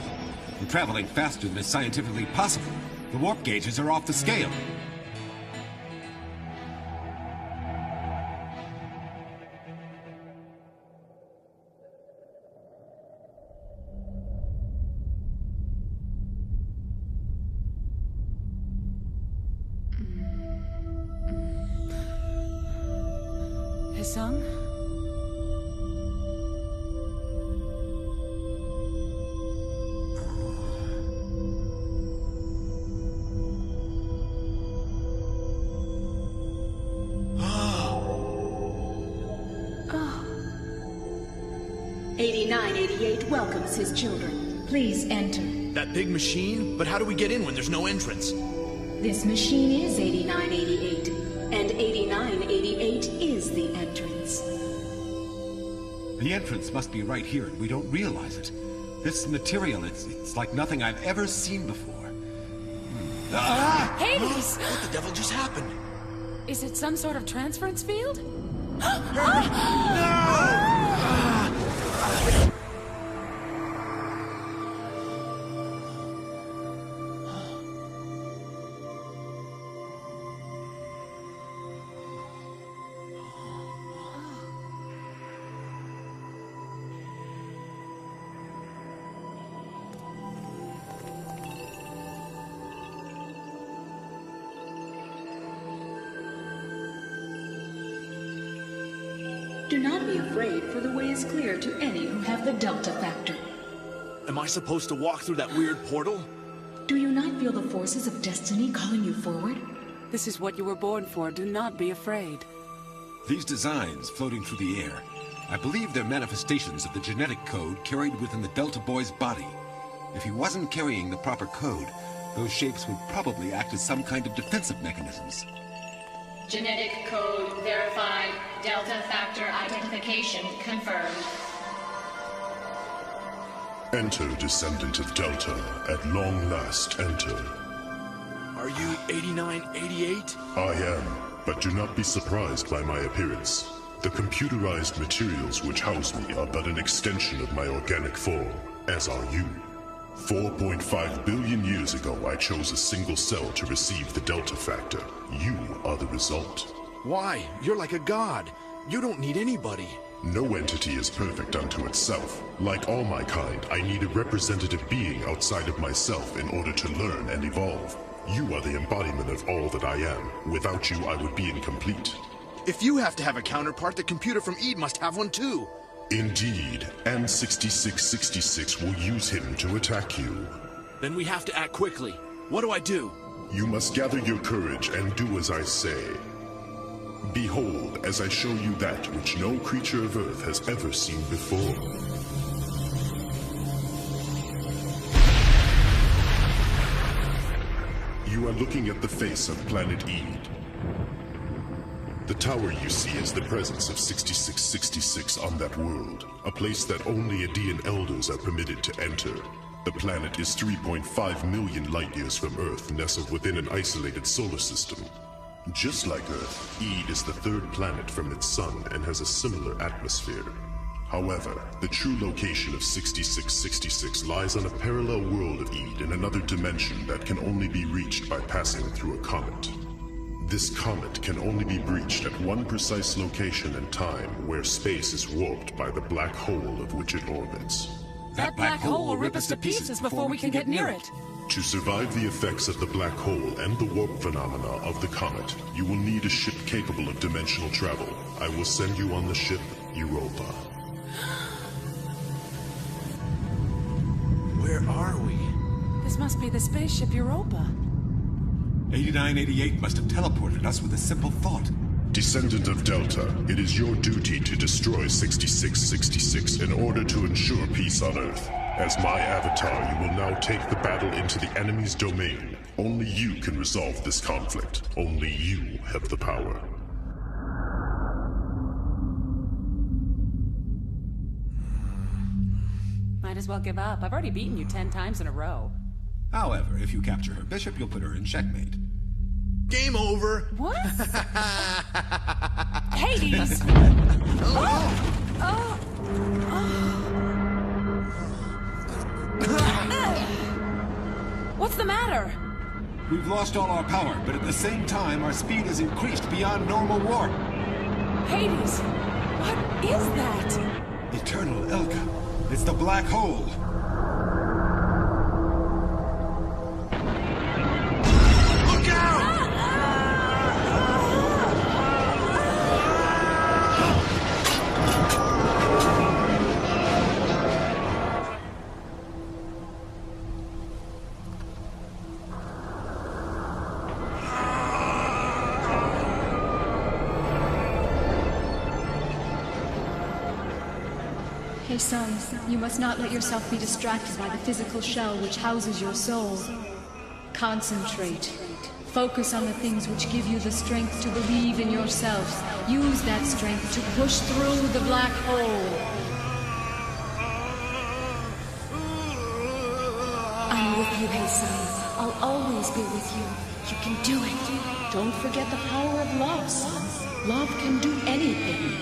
We're traveling faster than is scientifically possible. The warp gauges are off the scale. Hisung? Welcomes his children. Please enter. That big machine? But how do we get in when there's no entrance? This machine is 8988, and 8988 is the entrance. The entrance must be right here, and we don't realize it. This material, it's like nothing I've ever seen before. Hades! What the devil just happened? Is it some sort of transference field? Do not be afraid, for the way is clear to any who have the Delta Factor. Am I supposed to walk through that weird portal? Do you not feel the forces of destiny calling you forward? This is what you were born for. Do not be afraid. These designs floating through the air, I believe they're manifestations of the genetic code carried within the Delta Boy's body. If he wasn't carrying the proper code, those shapes would probably act as some kind of defensive mechanisms. Genetic code verified. Delta Factor identification confirmed. Enter, descendant of Delta. At long last, enter. Are you 8988? I am, but do not be surprised by my appearance. The computerized materials which house me are but an extension of my organic form, as are you. 4.5 billion years ago, I chose a single cell to receive the Delta Factor. You are the result. Why? You're like a god. You don't need anybody. No entity is perfect unto itself. Like all my kind, I need a representative being outside of myself in order to learn and evolve. You are the embodiment of all that I am. Without you, I would be incomplete. If you have to have a counterpart, the computer from Eve must have one too. Indeed, and 6666 will use him to attack you. Then we have to act quickly. What do I do? You must gather your courage and do as I say. Behold, as I show you that which no creature of Earth has ever seen before. You are looking at the face of planet Ede. The tower you see is the presence of 6666 on that world, a place that only Aedean elders are permitted to enter. The planet is 3.5 million light-years from Earth, nestled within an isolated solar system. Just like Earth, Ede is the third planet from its sun and has a similar atmosphere. However, the true location of 6666 lies on a parallel world of Ede in another dimension that can only be reached by passing through a comet. This comet can only be breached at one precise location and time where space is warped by the black hole of which it orbits. That black hole will rip us to pieces before we can get near it. To survive the effects of the black hole and the warp phenomena of the comet, you will need a ship capable of dimensional travel. I will send you on the ship Europa. Where are we? This must be the spaceship Europa. 8988 must have teleported us with a simple thought. Descendant of Delta, it is your duty to destroy 6666 in order to ensure peace on Earth. As my avatar, you will now take the battle into the enemy's domain. Only you can resolve this conflict. Only you have the power. Might as well give up. I've already beaten you 10 times in a row. However, if you capture her bishop, you'll put her in checkmate. Game over! What? Hades! What's the matter? We've lost all our power, but at the same time, our speed has increased beyond normal warp. Hades! What is that? Eternal Elka. It's the black hole. Look out! Hey son, you must not let yourself be distracted by the physical shell which houses your soul. Concentrate. Focus on the things which give you the strength to believe in yourself. Use that strength to push through the black hole. I'm with you, hey son. I'll always be with you. You can do it. Don't forget the power of love, son. Love can do anything.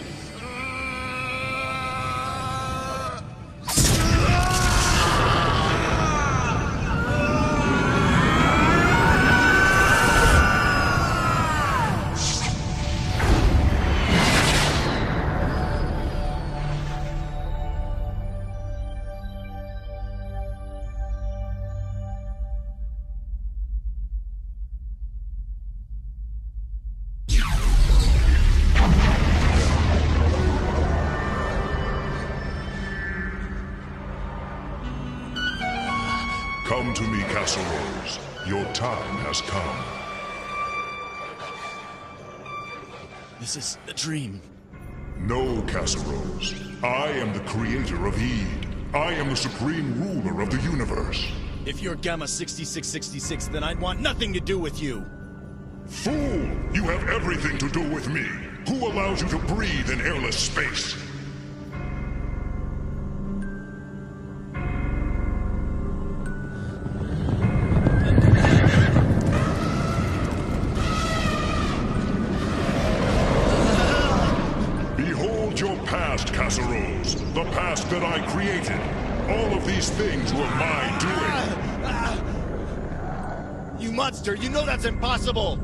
Come to me, Casserose. Your time has come. This is a dream. No, Casserose. I am the creator of Ede. I am the supreme ruler of the universe. If you're Gamma 6666, then I'd want nothing to do with you. Fool! You have everything to do with me. Who allows you to breathe in airless space? Casserose, the past that I created. All of these things were my doing. You monster, you know that's impossible!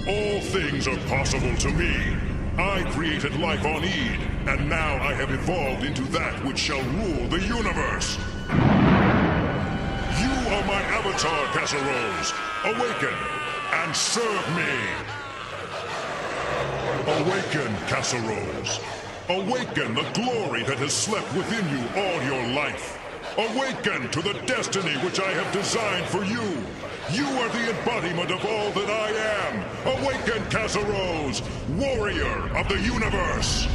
All things are possible to me. I created life on Ede, and now I have evolved into that which shall rule the universe. You are my avatar, Casserose. Awaken and serve me. Awaken, Casserose. Awaken the glory that has slept within you all your life. Awaken to the destiny which I have designed for you! You are the embodiment of all that I am! Awaken, Kasserose, warrior of the universe!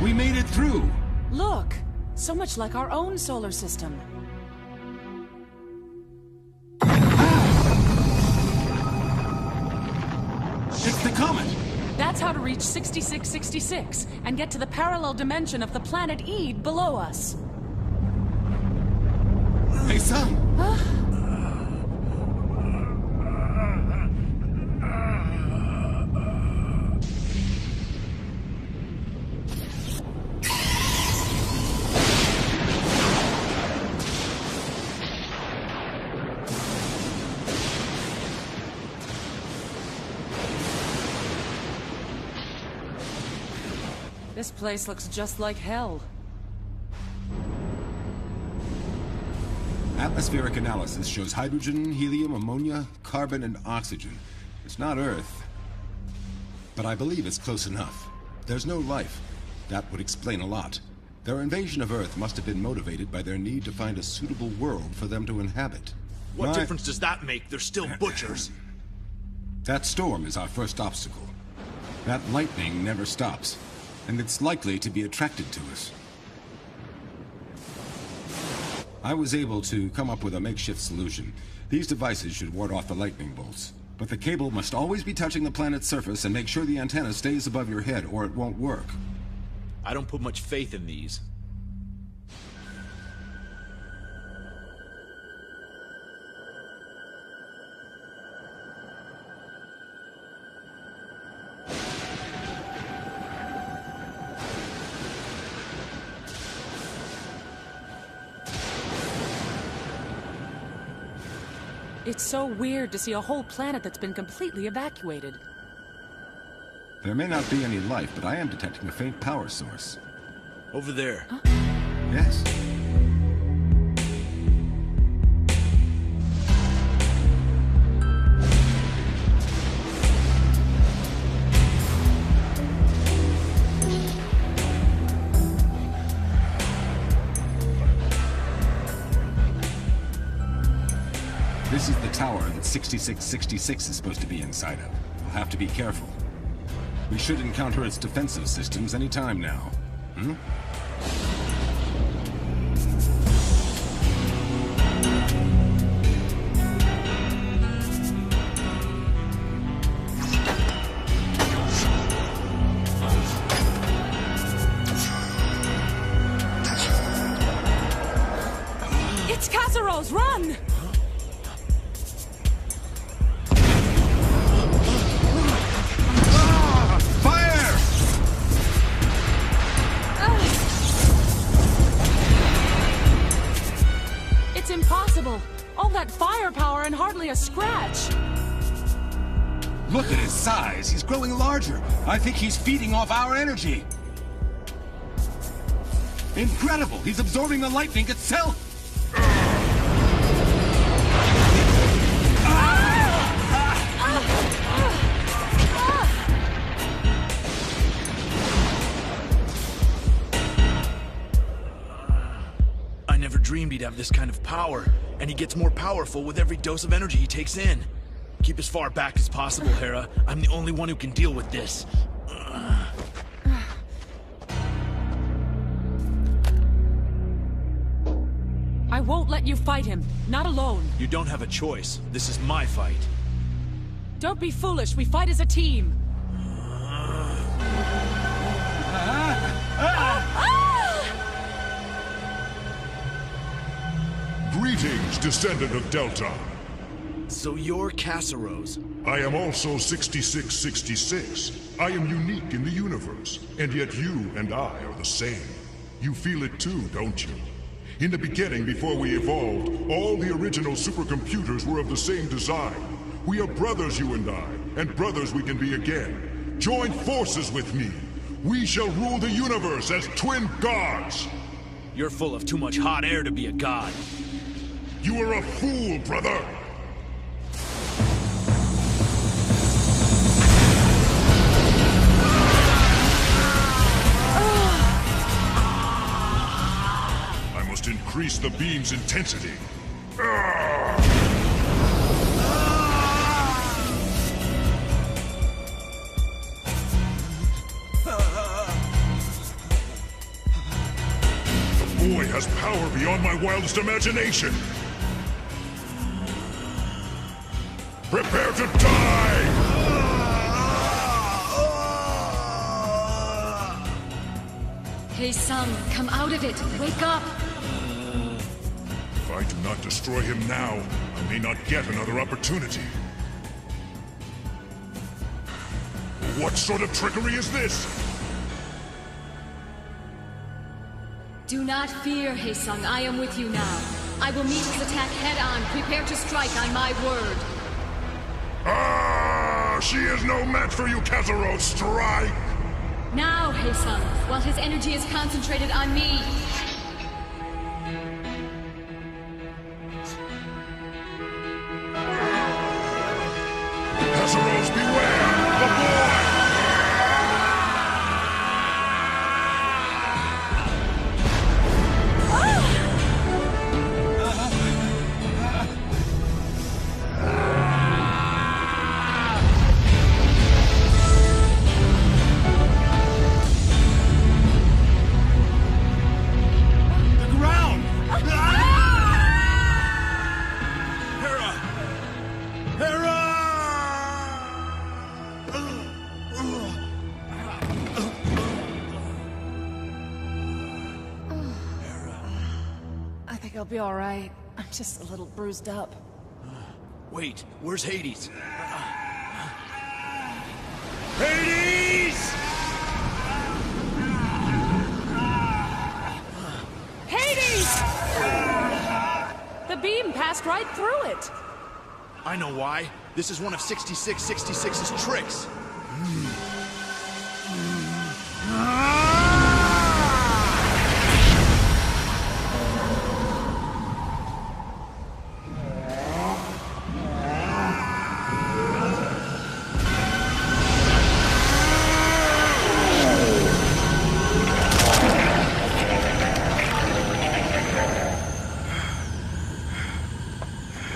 We made it through! Look! So much like our own solar system. It's the comet! That's how to reach 6666 and get to the parallel dimension of the planet Ede below us. Hey, son! Huh? This place looks just like hell. Atmospheric analysis shows hydrogen, helium, ammonia, carbon, and oxygen. It's not Earth, but I believe it's close enough. There's no life. That would explain a lot. Their invasion of Earth must have been motivated by their need to find a suitable world for them to inhabit. What difference does that make? They're still butchers. That storm is our first obstacle. That lightning never stops, and it's likely to be attracted to us. I was able to come up with a makeshift solution. These devices should ward off the lightning bolts. But the cable must always be touching the planet's surface and make sure the antenna stays above your head, or it won't work. I don't put much faith in these. It's so weird to see a whole planet that's been completely evacuated. There may not be any life, but I am detecting a faint power source. Over there. Huh? Yes. This is the tower that 6666 is supposed to be inside of. We'll have to be careful. We should encounter its defensive systems any time now. Hmm? It's Kasserose! Run! It's impossible! All that firepower and hardly a scratch! Look at his size! He's growing larger! I think he's feeding off our energy! Incredible! He's absorbing the lightning itself! I never dreamed he'd have this kind of power, and he gets more powerful with every dose of energy he takes in. Keep as far back as possible, Hera. I'm the only one who can deal with this. I won't let you fight him. Not alone. You don't have a choice. This is my fight. Don't be foolish. We fight as a team. Greetings, descendant of Delta. So you're Kasserose. I am also 6666. I am unique in the universe, and yet you and I are the same. You feel it too, don't you? In the beginning, before we evolved, all the original supercomputers were of the same design. We are brothers, you and I, and brothers we can be again. Join forces with me. We shall rule the universe as twin gods. You're full of too much hot air to be a god. You are a fool, brother! increase the beam's intensity. The boy has power beyond my wildest imagination. Prepare to die! Hey, Sung, come out of it. Wake up. If I do not destroy him now, I may not get another opportunity. What sort of trickery is this? Do not fear, Hey Sung. I am with you now. I will meet his attack head-on. Prepare to strike on my word. Ah! She is no match for you, Kazuro's strike! Now, Hey Sung, while his energy is concentrated on me. Kazuro's beware! The boy! I'll be all right. I'm just a little bruised up. Wait, where's Hades? Hades! Hades! The beam passed right through it. I know why. This is one of 6666's tricks.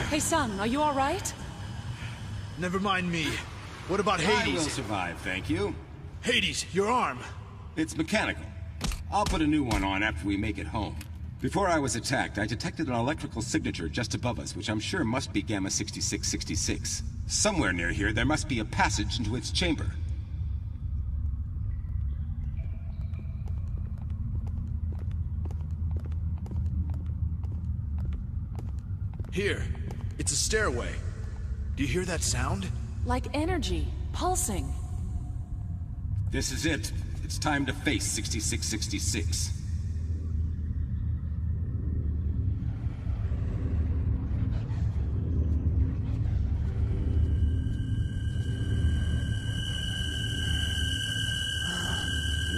Hey, Sung, are you all right? Never mind me. What about Hades? I will survive, thank you. Hades, your arm. It's mechanical. I'll put a new one on after we make it home. Before I was attacked, I detected an electrical signature just above us, which I'm sure must be Gamma 6666. Somewhere near here, there must be a passage into its chamber. Here. It's a stairway. Do you hear that sound? Like energy, pulsing. This is it. It's time to face 6666.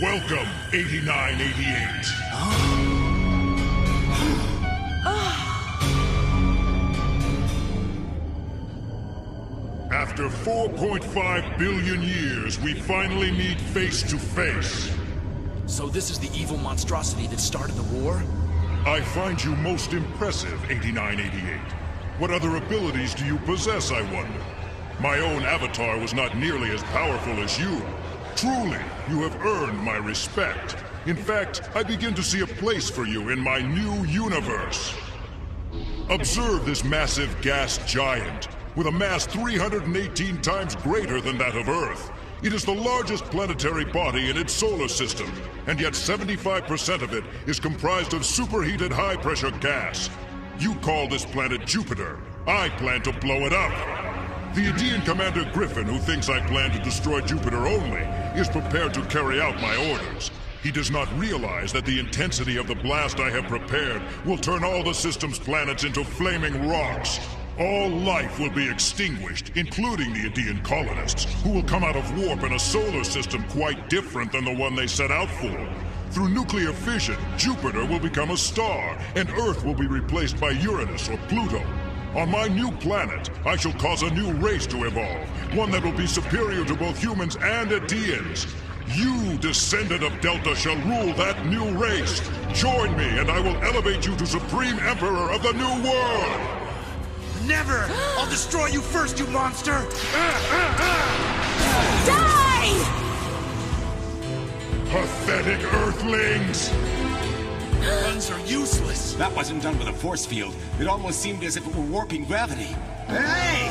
Welcome, 8988. After 4.5 billion years, we finally meet face to face. So this is the evil monstrosity that started the war? I find you most impressive, 8988. What other abilities do you possess, I wonder? My own avatar was not nearly as powerful as you. Truly, you have earned my respect. In fact, I begin to see a place for you in my new universe. Observe this massive gas giant. With a mass 318 times greater than that of Earth. It is the largest planetary body in its solar system, and yet 75% of it is comprised of superheated high-pressure gas. You call this planet Jupiter. I plan to blow it up. The Aedean Commander Griffin, who thinks I plan to destroy Jupiter only, is prepared to carry out my orders. He does not realize that the intensity of the blast I have prepared will turn all the system's planets into flaming rocks. All life will be extinguished, including the Aedean colonists, who will come out of warp in a solar system quite different than the one they set out for. Through nuclear fission, Jupiter will become a star, and Earth will be replaced by Uranus or Pluto. On my new planet, I shall cause a new race to evolve, one that will be superior to both humans and Aedeans. You, descendant of Delta, shall rule that new race. Join me, and I will elevate you to Supreme Emperor of the New World! Never! I'll destroy you first, you monster! Die! Pathetic Earthlings! Guns are useless. That wasn't done with a force field. It almost seemed as if it were warping gravity. Hey!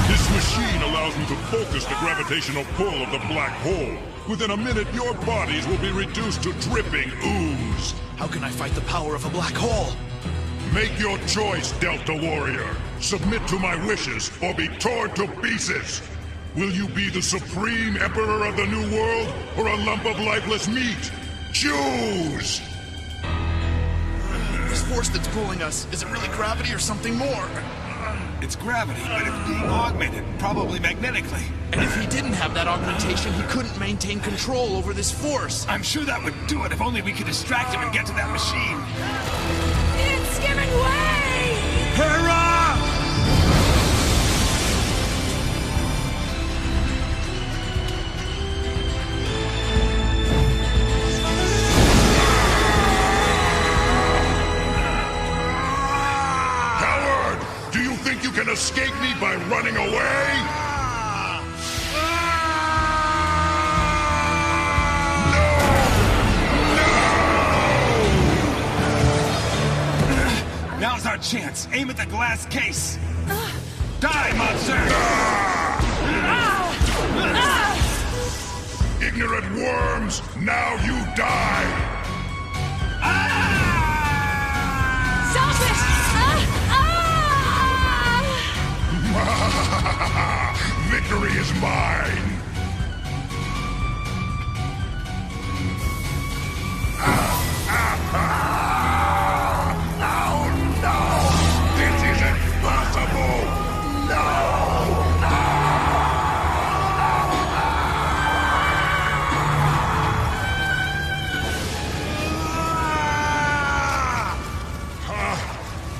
This machine allows me to focus the gravitational pull of the black hole. Within a minute, your bodies will be reduced to dripping ooze. How can I fight the power of a black hole? Make your choice, Delta Warrior. Submit to my wishes, or be torn to pieces. Will you be the Supreme Emperor of the New World, or a lump of lifeless meat? Choose! This force that's pulling us, is it really gravity or something more? It's gravity, but it's being augmented, probably magnetically. And if he didn't have that augmentation, he couldn't maintain control over this force. I'm sure that would do it if only we could distract him and get to that machine. It's giving way! Hera! You can escape me by running away? No! Now's our chance. Aim at the glass case. Die, monster! Ignorant worms, now you die! Selfish! Victory is mine! Oh no! This isn't possible! No!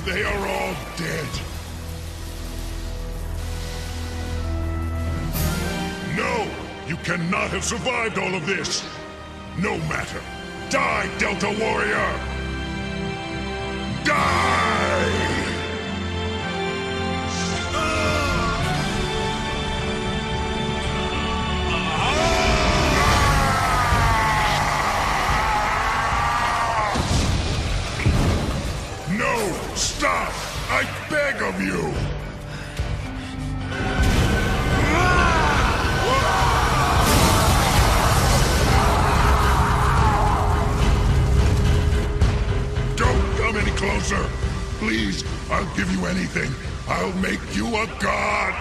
They are all dead. No! You cannot have survived all of this! No matter. Die, Delta Warrior! Die! No! Stop! I beg of you! Any closer. Please, I'll give you anything. I'll make you a god.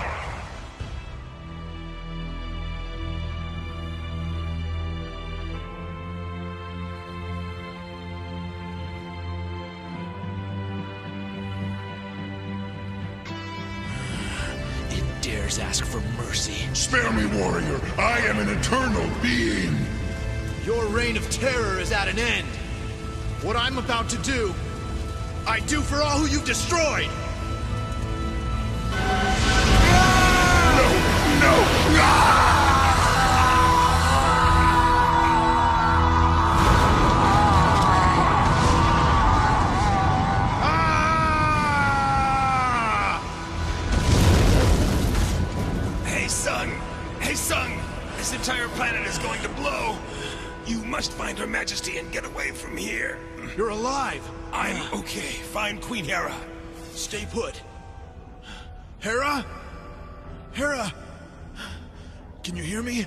It dares ask for mercy. Spare me, warrior. I am an eternal being. Your reign of terror is at an end. What I'm about to do, I do for all who you've destroyed! No! Hey, son! Hey, son! This entire planet is going to blow! You must find Her Majesty and get away from here. You're alive! I'm okay. Find Queen Hera. Stay put. Hera? Hera! Can you hear me?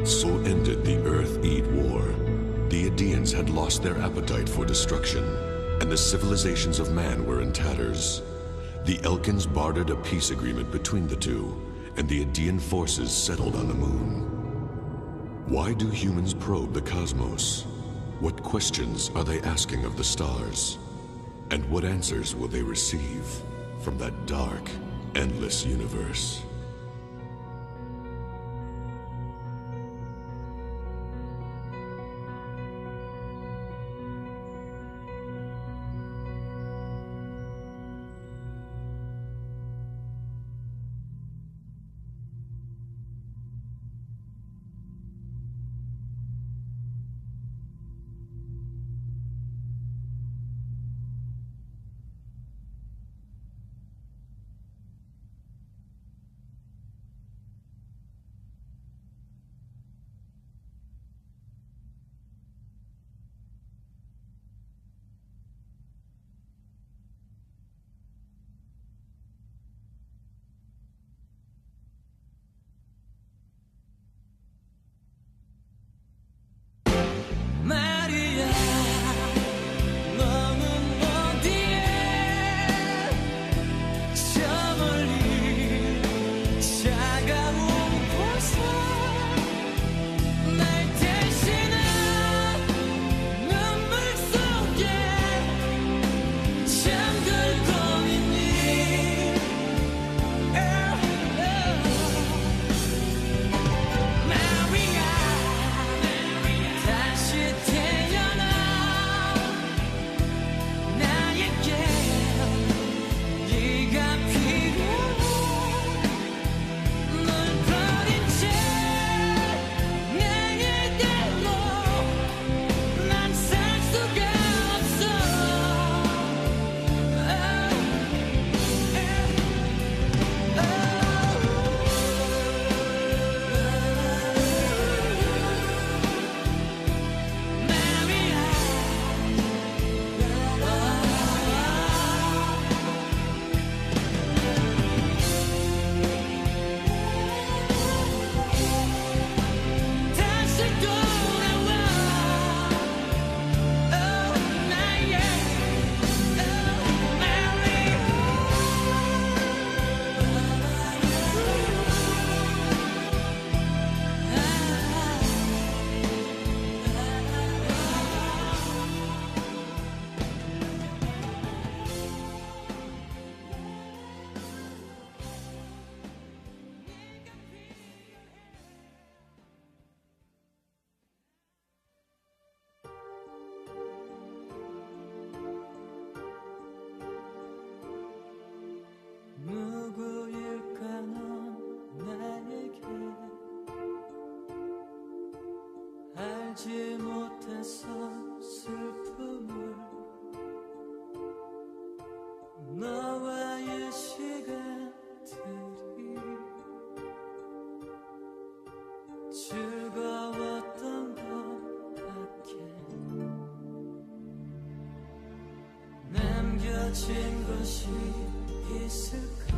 So ended the Earth-Eat War. The Aedeans had lost their appetite for destruction, and the civilizations of man were in tatters. The Elkins bartered a peace agreement between the two, and the Aedean forces settled on the moon. Why do humans probe the cosmos? What questions are they asking of the stars? And what answers will they receive from that dark, endless universe? 알지 못해서 슬픔을 너와의 시간들이 즐거웠던 것밖에 남겨진 것이 있을까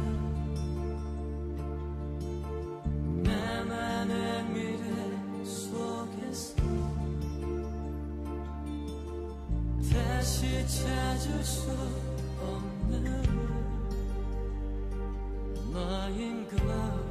나만의 미래 속에서 다시 찾을 수 없는 너인 걸